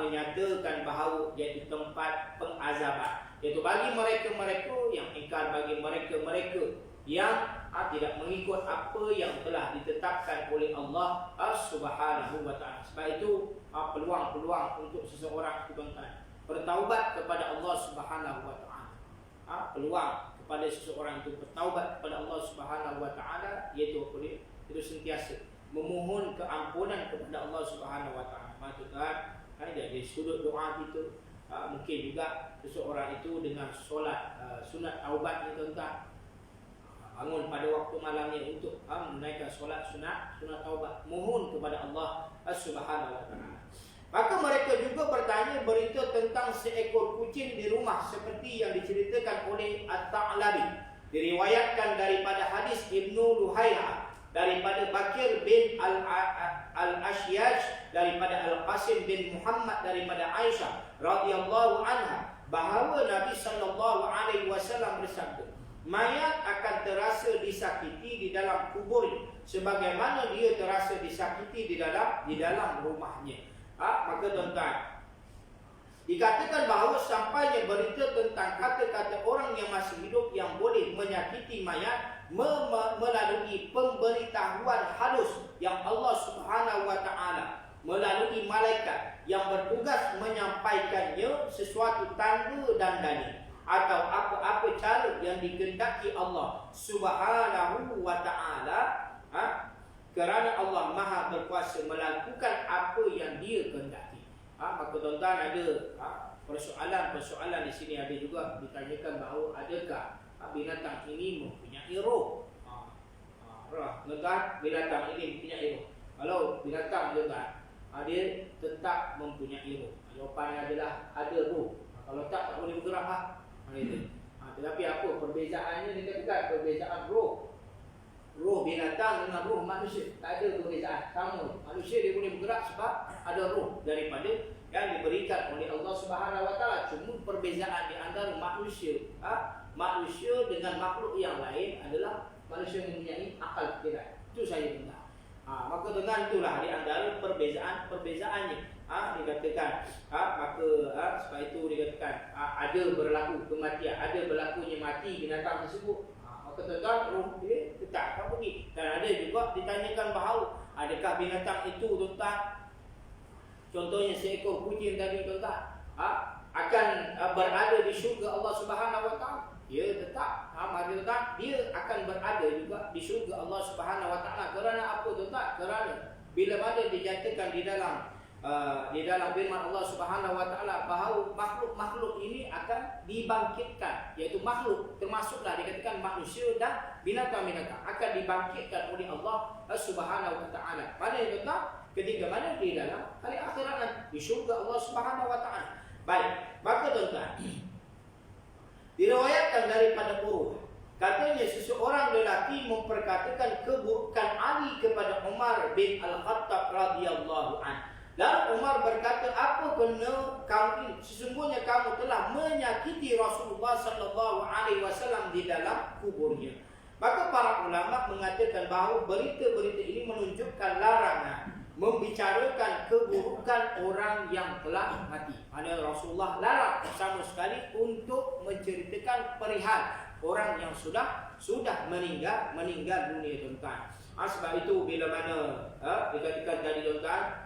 menyatakan bahawa iaitu tempat pengazaban, iaitu bagi mereka-mereka yang ingkar, bagi mereka-mereka yang tidak mengikut apa yang telah ditetapkan oleh Allah Subhanahu Wa Taala. Sebab itu peluang-peluang untuk seseorang itu tuan-tuan bertaubat kepada Allah Subhanahu Wa Taala. Peluang kepada seseorang itu bertaubat kepada Allah Subhanahu Wa Taala, iaitu itu sentiasa memohon keampunan kepada Allah Subhanahu Wa Taala. Maksudnya dari sudut doa kita, mungkin juga seseorang itu dengan solat sunat taubat ni tuan-tuan, bangun pada waktu malamnya untuk menunaikan solat sunat taubat, mohon kepada Allah Subhanahu Wa Taala. Maka mereka juga bertanya berita tentang seekor kucing di rumah seperti yang diceritakan oleh At-Ta'labi. Diriwayatkan daripada hadis Ibnu Luhayha, daripada Bakir bin Al-Ashyaj, daripada Al-Qasim bin Muhammad, daripada Aisyah radhiyallahu anha, bahawa Nabi SAW bersabda, mayat akan terasa disakiti di dalam kuburnya sebagaimana dia terasa disakiti di dalam rumahnya. Maka tuan-tuan, dikatakan bahawa sampainya berita tentang kata-kata orang yang masih hidup yang boleh menyakiti mayat melalui pemberitahuan halus yang Allah Subhanahu Wa Taala melalui malaikat yang bertugas menyampaikannya sesuatu tanda dan dalil atau apa-apa cara yang dikehendaki Allah Subhanahu Wa Taala, kerana Allah Maha berkuasa melakukan apa yang Dia kehendaki. Maka tuan-tuan, ada persoalan-persoalan di sini. Ada juga ditanyakan bahawa adakah binatang ini mempunyai roh? Tuan-tuan, binatang ini mempunyai roh. Kalau binatang juga dia tetap mempunyai roh. Jawapannya adalah ada roh. Kalau tak boleh bergerak. Tetapi apa perbezaannya? Dikatakan perbezaan roh binatang dengan roh manusia, tak ada perbezaan, sama. Manusia dia boleh bergerak sebab ada roh daripada yang diberikan oleh Allah Subhanahu Wa Taala. Cuma perbezaan di antara manusia dengan makhluk yang lain adalah manusia mempunyai akal fikiran. Itu saja benar. Maka dengan itulah di antara perbezaannya. Dikatakan maka sebab itu dikatakan ada berlaku kematian, ada berlakunya mati binatang tersebut. Tuan-tuan, roh dia tetap tak pergi. Dan ada juga ditanyakan bahawa adakah binatang itu tuan-tuan, contohnya seekor kucing tadi tuan-tuan, akan berada di syurga Allah Subhanahu Wa Taala? Ya, tetap. Tuan-tuan, dia akan berada juga di syurga Allah Subhanahu Wa Taala. Kerana apa tuan-tuan? Kerana bila mana dinyatakan di dalam firman Allah Subhanahu wa taala bahawa makhluk-makhluk ini akan dibangkitkan, iaitu makhluk termasuklah dikatakan manusia dan binatang-binatang akan dibangkitkan oleh Allah Subhanahu wa taala. Pada itu ketika mana di dalam hari akhirat nanti di syurga Allah Subhanahu wa taala. Baik, maka tuan-tuan, diriwayatkan daripada Urwah, katanya seseorang lelaki memperkatakan keburukan Ali kepada Umar bin Al-Khattab radhiyallahu anhu. Lalu Umar berkata, apa kena kamu ini? Sesungguhnya kamu telah menyakiti Rasulullah sallallahu alaihi wasallam di dalam kuburnya. Maka para ulama mengatakan bahawa berita-berita ini menunjukkan larangan membicarakan keburukan orang yang telah mati. Mana Rasulullah larang sama sekali untuk menceritakan perihal orang yang sudah meninggal dunia, tuan-tuan. Sebab itu bila mana dikatakan tadi, tuan-tuan,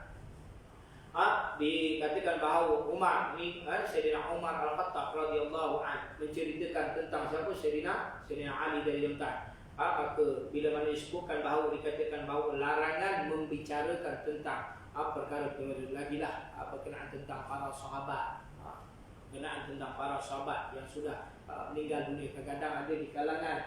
dikatakan bahawa Umar ni, Sayyidina Umar Al-Khattab radhiyallahu anhu menceritakan tentang siapa? Sayyidina Ali dari tuan-tuan. Maka bila mana disebutkan bahawa dikatakan bahawa larangan membicarakan tentang perkara-perkara lagi lah berkenaan tentang para sahabat, berkenaan tentang para sahabat yang sudah meninggal dunia. Kadang-kadang ada di kalangan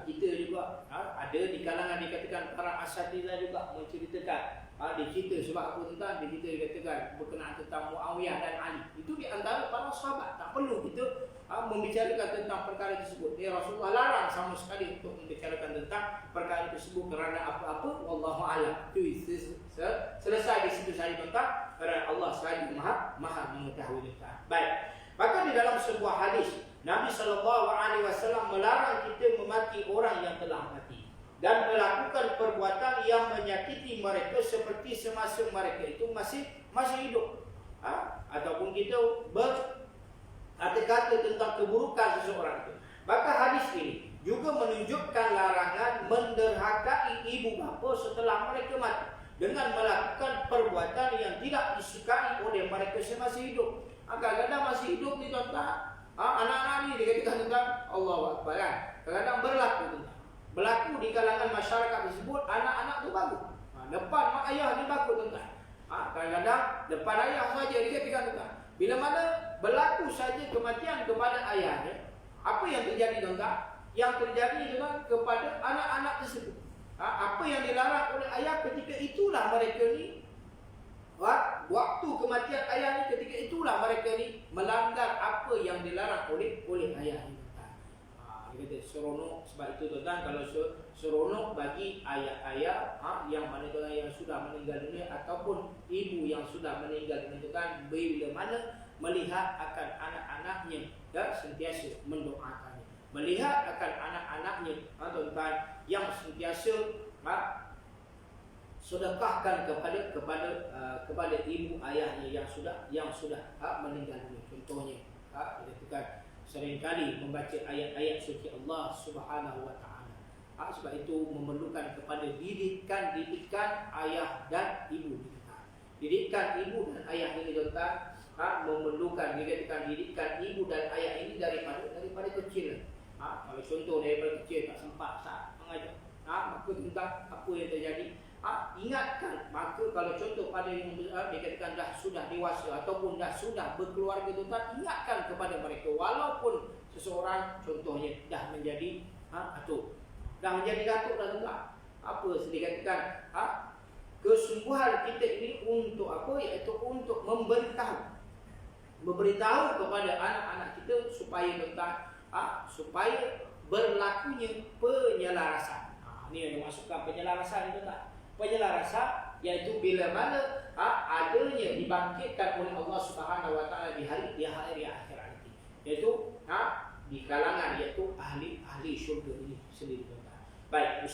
kita juga, ada di kalangan dikatakan para asatidzah juga menceritakan dicerita sebab apa, tuan-tuan, dikatakan berkenaan tentang Muawiyah dan Ali. Itu di antara para sahabat. Tak perlu kita membicarakan tentang perkara tersebut. Rasulullah larang sama sekali untuk membicarakan tentang perkara tersebut kerana apa-apa, wallahu a'lam. Itu selesai di situ saja, tuan-tuan, kerana Allah sahaja maha mengetahui, tuan-tuan. Baik. Maka di dalam sebuah hadis Nabi sallallahu alaihi wasallam melarang kita memaki orang yang telah mati dan melakukan perbuatan yang menyakiti mereka seperti semasa mereka itu masih hidup. Ataupun kita berkata-kata tentang keburukan seseorang itu. Maka hadis ini juga menunjukkan larangan menderhakai ibu bapa setelah mereka mati dengan melakukan perbuatan yang tidak disukai oleh mereka semasa hidup. Kadang-kadang masih hidup ni, tuan-tuan, anak-anak ni dikatakan tentang Allahu Akbar, kan? Kadang-kadang berlaku di kalangan masyarakat tersebut, anak-anak tu bagus. Depan mak ayah ni bagus, tuan-tuan. Kadang-kadang depan ayah saja dikatakan, tuan-tuan. Bila mana berlaku saja kematian kepada ayahnya, apa yang terjadi, tuan-tuan? Yang terjadi, tuan-tuan, kepada anak-anak tersebut. Apa yang dilarang oleh ayah ketika itulah mereka ni, waktu kematian ayah ni, ketika itulah mereka ni melanggar apa yang dilarang oleh ayah ni. Dia kata seronok. Sebab itu, tuan-tuan, kalau seronok bagi ayah-ayah yang mana, tuan-tuan, yang sudah meninggal dunia ataupun ibu yang sudah meninggal dunia, tuan-tuan, bila mana melihat akan anak-anaknya dan sentiasa mendoakannya, melihat akan anak-anaknya, tuan-tuan, yang sentiasa sedekahkan kepada ibu ayahnya yang sudah meninggal dunia. Contohnya, dikatakan seringkali membaca ayat-ayat suci Allah Subhanahu wa taala. Sebab itu memerlukan kepada didikan ayah dan ibu kita. Didikan ibu dan ayah ini, tuan-tuan, memerlukan dikatakan didikan ibu dan ayah ini daripada kecil. Kalau contoh daripada kecil tak sempat mengajar, maka tentang apa yang terjadi, ingatkan. Maka kalau contoh pada yang dikatakan dah sudah dewasa ataupun dah sudah berkeluarga, tuan-tuan, ingatkan kepada mereka. Walaupun seseorang contohnya dah menjadi datuk, dah, tuan-tuan, apa dikatakan kesungguhan kita ini untuk apa? Iaitu untuk memberitahu kepada anak-anak kita supaya, tuan-tuan, supaya berlakunya penyelarasan. Ini yang dimaksudkan penyelarasan itu, tuan-tuan. Penyelarasan iaitu bila mana adanya dibangkitkan oleh Allah Subhanahu wa taala di hari akhirat nanti, iaitu di kalangan iaitu ahli syurga ini sendiri, tuan-tuan. Baik,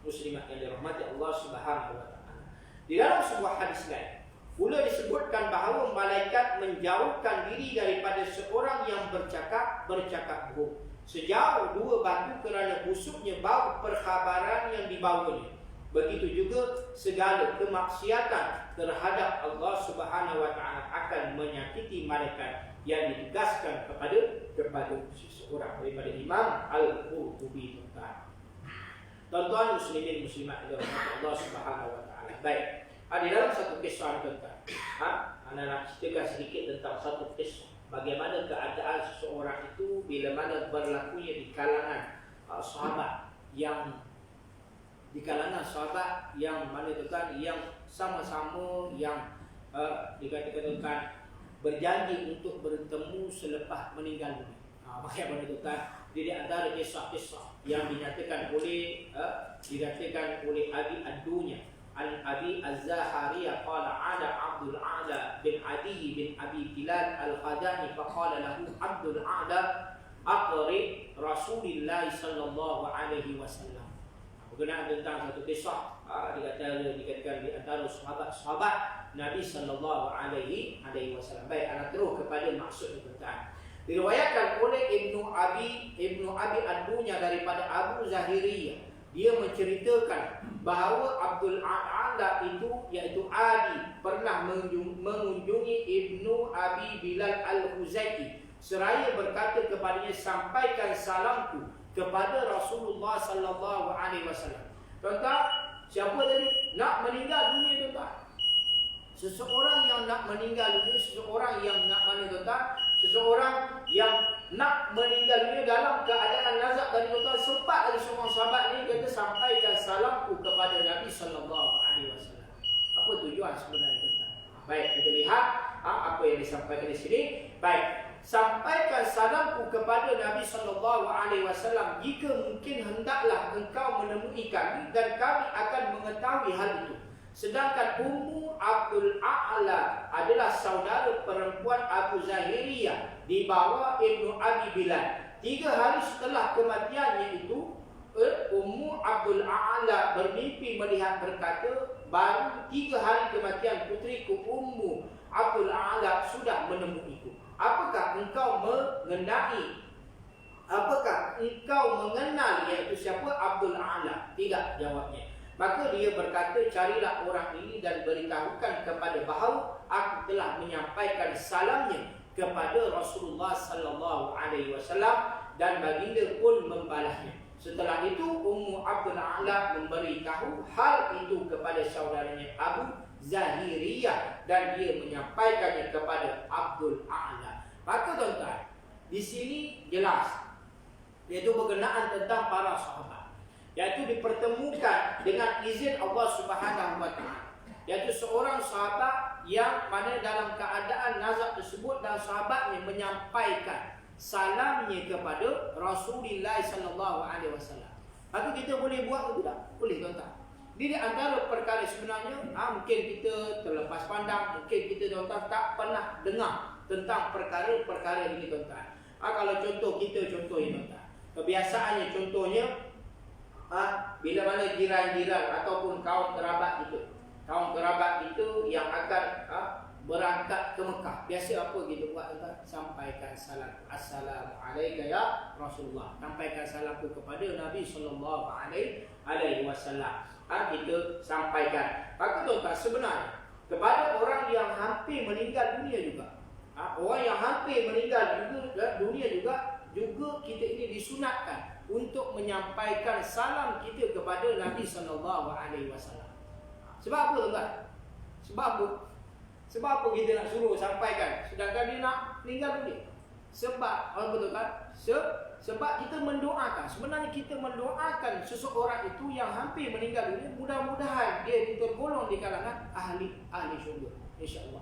muslimat yang dirahmati Allah Subhanahu wa taala. Di dalam sebuah hadis lain pula disebutkan bahawa malaikat menjauhkan diri daripada seorang yang bercakap bohong sejauh 2 batu kerana busuknya bau perkhabaran yang dibawanya. Begitu juga segala kemaksiatan terhadap Allah Subhanahu wa taala akan menyakiti malaikat yang ditugaskan kepada seseorang. Daripada Imam Al-Qurtubi, tuan-tuan. Tuan-tuan muslimin muslimat yang dirahmati Allah Subhanahu wa taala. Baik. Di dalam satu kisah tuan-tuan, anda nak ceritakan sedikit tentang satu kisah bagaimana keadaan seseorang itu bila mana berlakunya di kalangan sahabat yang mana tuan yang sama-sama yang dikatakan tuan berjanji untuk bertemu selepas meninggal dunia. Bagaimana tuan di antara kisah-kisah yang dinyatakan oleh Abi Ad-Dunya Al-Abi Az-Zahariyah qala ada Abdul A'la bin Adi bin Abi Bilal Al-Khadani faqala lahu Abdul A'la aqri Rasulillah sallallahu alaihi wasallam. Berkenaan tentang satu kisah dikatakan di antara sahabat Nabi sallallahu alaihi wasallam. Baik, anak terus kepada maksud tentang diriwayatkan oleh Ibnu Abi Ad-Dunya daripada Abu Zahiriyah. Dia menceritakan bahawa Abdul A'la itu iaitu Adi pernah mengunjungi Ibnu Abi Bilal Al-Huzaiti seraya berkata kepadanya, sampaikan salamku kepada Rasulullah sallallahu alaihi wasallam. Tuan-tuan, siapa tadi nak meninggal dunia tuan-tuan? Seseorang yang nak meninggal dunia, seseorang yang nak mana tuan-tuan? Seseorang yang nak meninggal dunia dalam keadaan nazak dari tuan-tuan. Sempat ada seorang sahabat ni kata, sampaikan salamku kepada Nabi sallallahu alaihi wasallam. Apa tujuan sebenarnya tuan-tuan? Baik, kita lihat apa yang disampaikan di sini. Baik, sampaikan salamku kepada Nabi sallallahu alaihi wasallam jika mungkin hendaklah engkau menemui kami dan kami akan mengetahui hal itu. Sedangkan Ummu Abdul A'la adalah saudara perempuan Abu Zahiriyah di bawah Ibnu Abi Bilal. 3 hari setelah kematiannya itu, Ummu Abdul A'la bermimpi melihat berkata, baru 3 hari kematian putriku Ummu Abdul A'la sudah menemuiku. Apakah engkau mengenal iaitu siapa Abdul A'la? Tidak, jawabnya. Maka dia berkata, carilah orang ini dan beritahukan kepada bahawa aku telah menyampaikan salamnya kepada Rasulullah sallallahu alaihi wasallam dan baginda pun membalasnya. Setelah itu Ummu Abdul A'la memberitahu hal itu kepada saudaranya Abu Zahiriyah dan dia menyampaikannya kepada Abdul A'la. Maka tuan-tuan, di sini jelas iaitu berkenaan tentang para sahabat, iaitu dipertemukan dengan izin Allah Subhanahu wa taala. Iaitu seorang sahabat yang mana dalam keadaan nazak tersebut dan sahabatnya menyampaikan salamnya kepada Rasulullah sallallahu alaihi wasallam. Maka kita boleh buat atau tidak? Boleh tuan-tuan. Di antara perkara sebenarnya mungkin kita terlepas pandang, mungkin kita tuan-tuan tak pernah dengar tentang perkara-perkara ini tuan-tuan. Kalau contoh kita tuan-tuan, kebiasaannya contohnya bila mana jiran-jiran ataupun kaum kerabat itu yang akan berangkat ke Mekah, biasa apa kita buat tuan-tuan? Sampaikan salam, assalamualaikum ya Rasulullah, sampaikan salamku kepada Nabi sallallahu alaihi wasallam. Kita sampaikan. Maka tuan-tuan, sebenarnya kepada orang yang hampir meninggal dunia juga, orang yang hampir meninggal dunia juga kita ini disunatkan untuk menyampaikan salam kita kepada Nabi sallallahu alaihi wasallam. Sebab apa tuan-tuan? Sebab apa kita nak suruh sampaikan sedangkan dia nak meninggal dunia? Sebab apa tuan-tuan? Sebab kita mendoakan. Sebenarnya kita mendoakan seseorang itu yang hampir meninggal dunia, mudah-mudahan dia tergolong di kalangan ahli syurga, insya-Allah.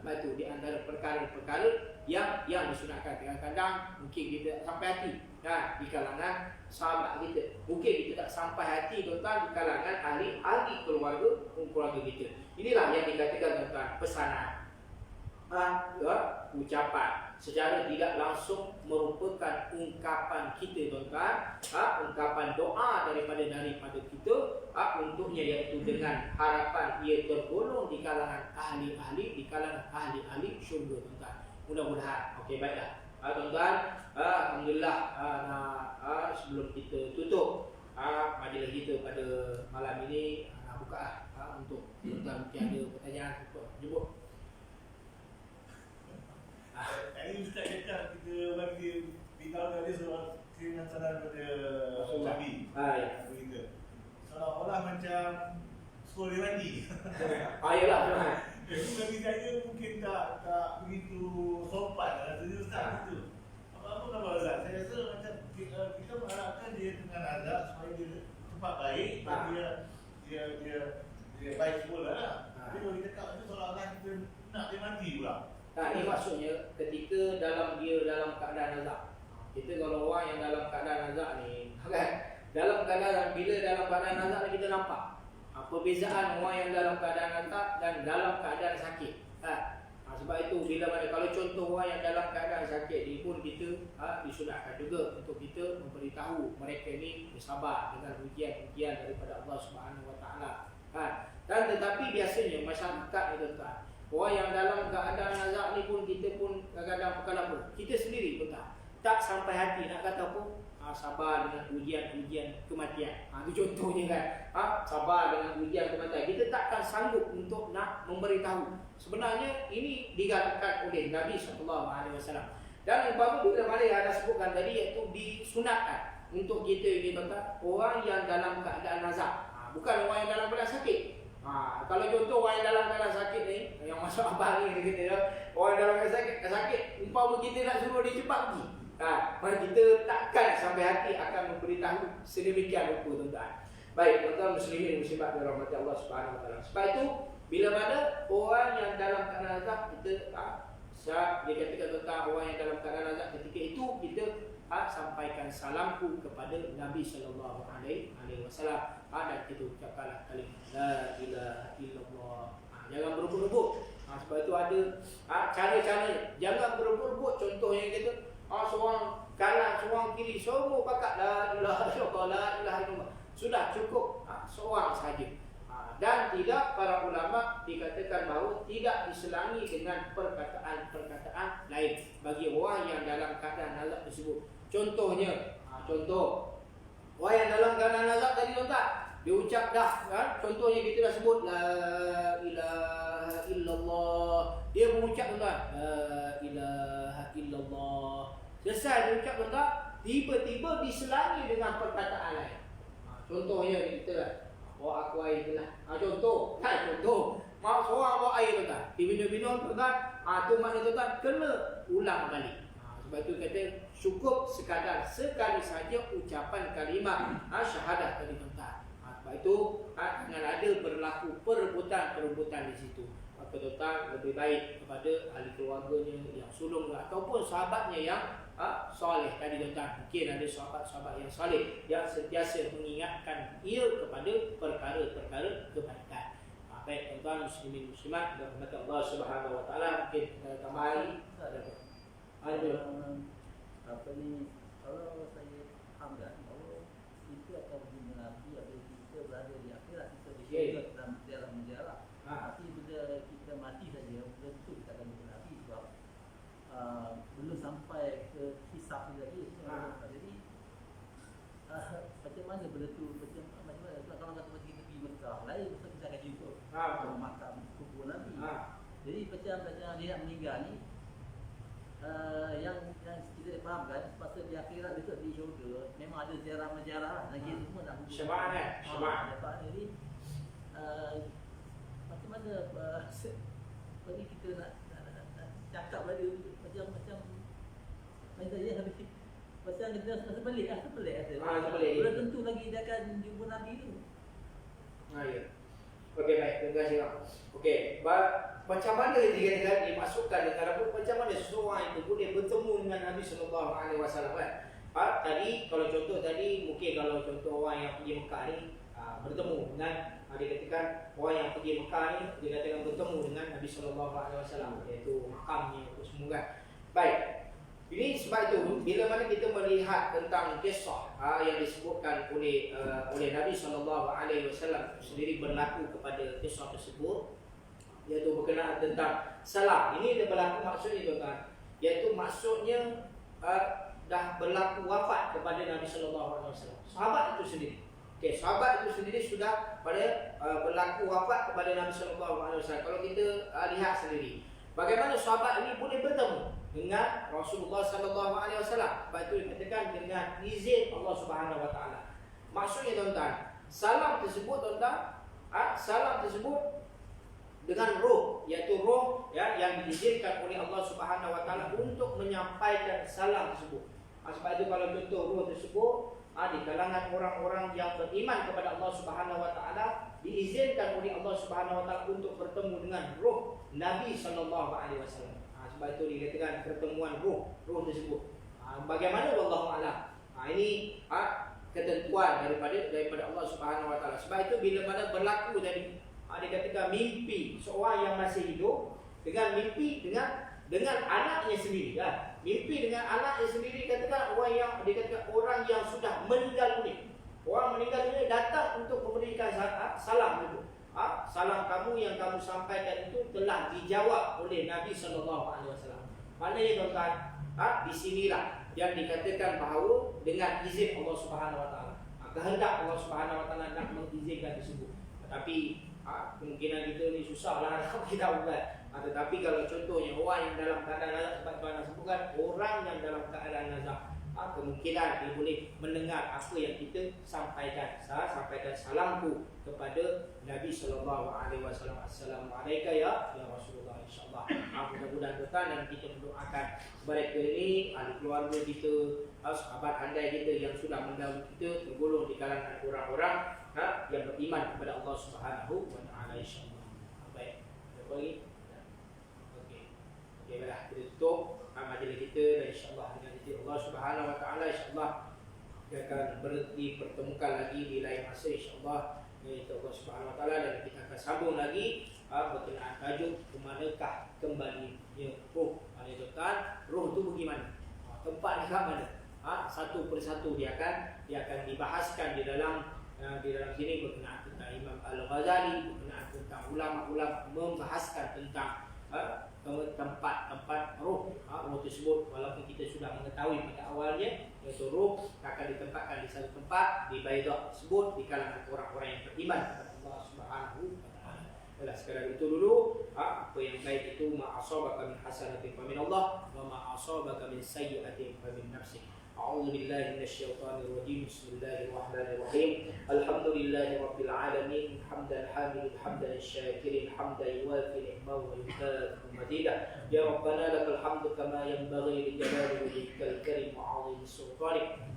Itu di antara perkara-perkara yang disunatkan. Kadang-kadang mungkin kita sampai hati di kalangan sahabat kita, mungkin kita tak sampai hati tuan-tuan di kalangan ahli keluarga kita. Inilah yang dikatakan tuan-tuan pesanan, ucapan secara tidak langsung merupakan ungkapan kita tuan-tuan, ungkapan doa daripada kita untuknya, iaitu dengan harapan ia tergolong di kalangan ahli syurga tuan-tuan. Mudah-mudahan. Okey, baiklah tuan-tuan, alhamdulillah. Sebelum kita tutup majlis kita pada malam ini, buka untuk tuan-tuan mungkin ada pertanyaan untuk jemput. Ini Ustaz cakap kita bagi beritahu dia soal kiriman salam daripada Nabi. Ya. Begitu. Seolah-olah macam suruh dia mandi. Ayolah tuan. Jadi bagi saya mungkin tak begitu sopan rasanya Ustaz itu. Apa kalau Ustaz? Saya rasa macam kita mengharapkan dia dengan azab supaya dia cepat baik dan dia baik semula lah. Tapi kalau kita cakap itu seolah-olah kita nak dia mati pula. Ini maksudnya ketika dalam keadaan azab. Kita kalau orang yang dalam keadaan azab ni, kan? Bila dalam keadaan azab ni kita nampak perbezaan orang yang dalam keadaan azab dan dalam keadaan sakit. Sebab itu kalau contoh orang yang dalam keadaan sakit ni pun kita disunatkan juga untuk kita memberitahu mereka ni bersabar dengan ujian-ujian daripada Allah Subhanahu Wa Taala. Dan tetapi biasanya masyarakat ni tuan, orang yang dalam keadaan azab ni pun kita pun kadang-kadang bukan apa. Kita sendiri pun tak sampai hati nak kata apa, sabar dengan ujian-ujian kematian. Itu contohnya kan. Sabar dengan ujian kematian. Kita takkan sanggup untuk nak memberitahu. Sebenarnya ini digalakkan oleh Nabi SAW. Dan umpama bila mana ada sebutkan tadi, iaitu disunatkan untuk kita ini orang yang dalam keadaan azab. Bukan orang yang dalam keadaan sakit. Kalau contoh orang yang dalam keadaan sakit ni, yang masuk abang ni kita, orang yang dalam keadaan sakit, umpama kita nak suruh dia cepat pergi, maka kita takkan sampai hati akan memberitahu sedemikian rupa tuan-tuan. Baik, tuan-tuan muslimin muslimat dirahmati Allah Subhanahu Wa Taala. Sebab itu bila mana orang yang dalam keadaan azab, kita dia katakan tentang orang yang dalam keadaan azab, ketika itu kita sampaikan salamku kepada Nabi sallallahu alaihi wasallam, dan kita ucapkanlah kalimah la ilaha illallah. Jangan berebut-rebut. Sebab itu ada cara-caranya. Jangan berebut-rebut. Contohnya kita seorang kanan, seorang kiri, semua pakat la ilaha illallah, la ilaha illallah. Sudah cukup seorang sahaja. Dan tidak, para ulama dikatakan bahawa tidak diselangi dengan perkataan-perkataan lain bagi orang yang dalam keadaan azab tersebut. Contohnya, orang yang dalam keadaan azab tadi tuan-tuan, dia ucap dah kan? Contohnya kita dah sebut la ilaha illallah, dia mengucap tuan-tuan la ilaha illallah. Selesai dia ucap tuan-tuan, tiba-tiba diselangi dengan perkataan lain. Contohnya kita lah, bawa aku air je lah. Contoh. Mau seorang bawa air tuan-tuan, diminum-minum tuan-tuan, tu makna tuan-tuan kena ulang balik. Sebab itu kata cukup sekadar sekali saja ucapan kalimah syahadat tadi tuan-tuan. Sebab itu jangan ada berlaku perebutan di situ. Maka tuan-tuan lebih baik kepada ahli keluarganya yang sulung ataupun sahabatnya yang soleh tadi tuan-tuan. Mungkin ada sahabat-sahabat yang soleh yang sentiasa mengingatkan ia kepada perkara-perkara kebaikan. Baik tuan-tuan muslimin muslimat dan rahmat Allah Subhanahu Wa Taala, mungkin kita tambah lagi. Apa ni, kalau saya faham kan, kalau kita akan berjumpa Nabi apabila kita berada di akhirat, kita bersyukur dalam menjara. Tapi bila kita mati saja, tentu kita akan berjumpa Nabi sebab belum sampai ke hisab lagi. Jadi macam mana benda tu, macam mana kalau kata kita pergi Mekah, lain betul kita akan jumpa makam kubur Nabi. Jadi macam dia nak meninggal ni, yang kita fahamkan pasal di akhirat besok di syurga memang ada ziarah-menziarah lah, lagi semua nak syafaat. Jadi macam mana bagi kita nak cakap pada macam dia habis macam kita rasa pelik belum tentu lagi dia akan jumpa Nabi tu. Ya. Okey, baik, terima kasih. Okey, macam mana dikatakan dimasukkan dengan apa? Macam mana seseorang itu boleh bertemu dengan Nabi sallallahu alaihi wasallam kan? Tadi kalau contoh tadi, mungkin kalau contoh orang yang pergi Mekah ni bertemu dengan dia katakan orang yang pergi Mekah ni dia katakan bertemu dengan Nabi sallallahu alaihi wasallam, iaitu makamnya apa semua kan. Baik. Ini sebab itu bila mana kita melihat tentang kisah yang disebutkan oleh Nabi sallallahu alaihi wasallam sendiri berlaku kepada kisah tersebut, iaitu berkenaan tentang salam. Ini dia berlaku maksudnya tuan-tuan, iaitu maksudnya dah berlaku wafat kepada Nabi sallallahu alaihi wasallam. Sahabat itu sendiri. Okey, sahabat itu sendiri sudah pada berlaku wafat kepada Nabi sallallahu alaihi wasallam. Kalau kita lihat sendiri, bagaimana sahabat ini boleh bertemu dengan Rasulullah sallallahu alaihi wasallam? Sebab itu dikatakan dengan izin Allah Subhanahu Wa Taala. Maksudnya tuan-tuan, salam tersebut tuan-tuan salam tersebut dengan roh, yaitu roh ya yang diizinkan oleh Allah Subhanahu wa taala untuk menyampaikan salam tersebut. Sebab itu kalau contoh roh tersebut di kalangan orang-orang yang beriman kepada Allah Subhanahu wa taala diizinkan oleh Allah Subhanahu wa taala untuk bertemu dengan roh Nabi sallallahu alaihi wasallam. Sebab itu dikatakan pertemuan roh tersebut. Bagaimana wallahu a'lam. Ini ketentuan daripada Allah Subhanahu wa taala. Sebab itu bila mana berlaku tadi dikatakan mimpi seorang yang masih hidup dengan mimpi dengan anaknya sendiri kan. Mimpi dengan anaknya sendiri katakan orang yang sudah meninggal dunia. Orang meninggal dunia datang untuk memberikan salam itu. Salam kamu yang kamu sampaikan itu telah dijawab oleh Nabi sallallahu alaihi wasallam. Maknanya tuan-tuan, di sinilah yang dikatakan bahawa dengan izin Allah Subhanahu wa taala. Kehendak Allah Subhanahu wa taala nak mengizinkan tersebut. Tapi kemungkinan kita ni susahlah kita buat. Tetapi kalau contohnya orang yang dalam keadaan nazak, sebab tuan sebutkan orang yang dalam keadaan nazak, kemungkinan dia boleh mendengar apa yang kita sampaikan. Saya sampaikan salamku kepada Nabi sallallahu alaihi wasallam. Assalamualaikum ya Rasulullah, insyaallah. Mudah-mudahan tuan dan kita mendoakan mereka ini, ahli keluarga kita, sahabat andai kita yang sudah mendahului kita tergolong di kalangan orang-orang yang beriman kepada Allah Subhanahu wa taala, insyaallah. Baik. Apa lagi? Okey, baiklah, kita tutup majlis kita dan insyaallah dengan izin Allah Subhanahu wa taala insyaallah kita akan dipertemukan lagi di lain masa insyaallah dengan Allah Subhanahu wa taala, dan kita akan sambung lagi berkenaan tajuk kemanakah kembalinya roh. Tuan, roh tu bagaimana? Tempat di mana? Satu persatu dia akan dibahaskan di dalam sini berkenaan tentang Imam Al-Ghazali, berkenaan tentang ulama-ulama membahaskan tentang tempat roh tersebut. Walaupun kita sudah mengetahui pada awalnya iaitu roh akan ditempatkan di satu tempat di Baidah tersebut di kalangan orang-orang yang beriman kepada Allah Subhanahu wa taala. Sekadar itu dulu, apa yang baik itu ma asabaka min hasanatin fa min Allah wa ma asabaka min sayyi'atin fa min nafsik. أعوذ بالله من الشيطان الرجيم. بسم الله الرحمن الرحيم. الحمد لله رب العالمين حمدا حامدا حمدا الشاكرين حمدا يوافي نعمه ويكافئ مزيدا. يا ربنا لك الحمد كما ينبغي لجلال وجهك الكريم وعظيم سلطانك.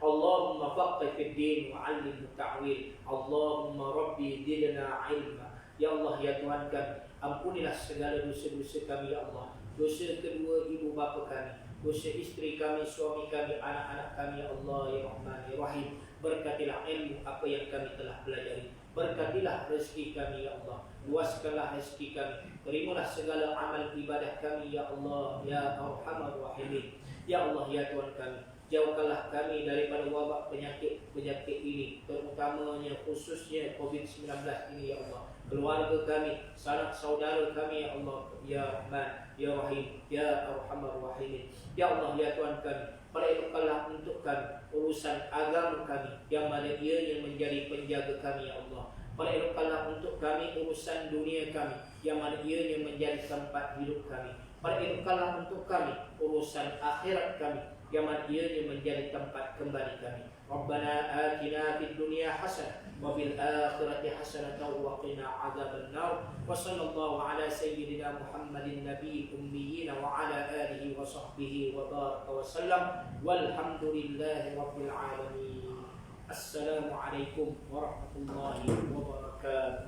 اللهم فقه في الدين وعلم التعويل. اللهم ربي زدنا علما. Ya Allah, ya Tuhan kami, ampunilah segala dosa-dosa kami ya Allah. Dosa kedua ibu bapa kami, dosa isteri kami, suami kami, anak-anak kami ya Allah ya Rahman ya Rahim. Berkatilah ilmu apa yang kami telah pelajari. Berkatilah rezeki kami ya Allah. Luaskanlah rezeki kami. Terimalah segala amal ibadah kami ya Allah ya Arhamar Rahimin. Ya Allah ya Tuhan kami, jauhkanlah kami daripada wabak penyakit ini, terutamanya khususnya COVID-19 ini ya Allah. Keluarga kami, sanak saudara kami ya Allah ya Rahman ya Rahim ya Arhamar Rahimin. Ya Allah ya Tuhan kami, perlukanlah untuk kami urusan agama kami yang mana ia yang menjadi penjaga kami ya Allah. Perlukanlah untuk kami urusan dunia kami yang mana ia yang menjadi tempat hidup kami. Perlukanlah untuk kami urusan akhirat kami yang mana ia yang menjadi tempat kembali kami. Rabbana atina fid dunya hasanah wa fil akhirati hasanah wa qina adzaban nar. Wa sallallahu ala sayyidina Muhammadin nabiyil ummiyin wa ala alihi wa sahbihi wa baraka wa sallam. Walhamdulillahi rabbil alamin. Assalamualaikum warahmatullahi wabarakatuh.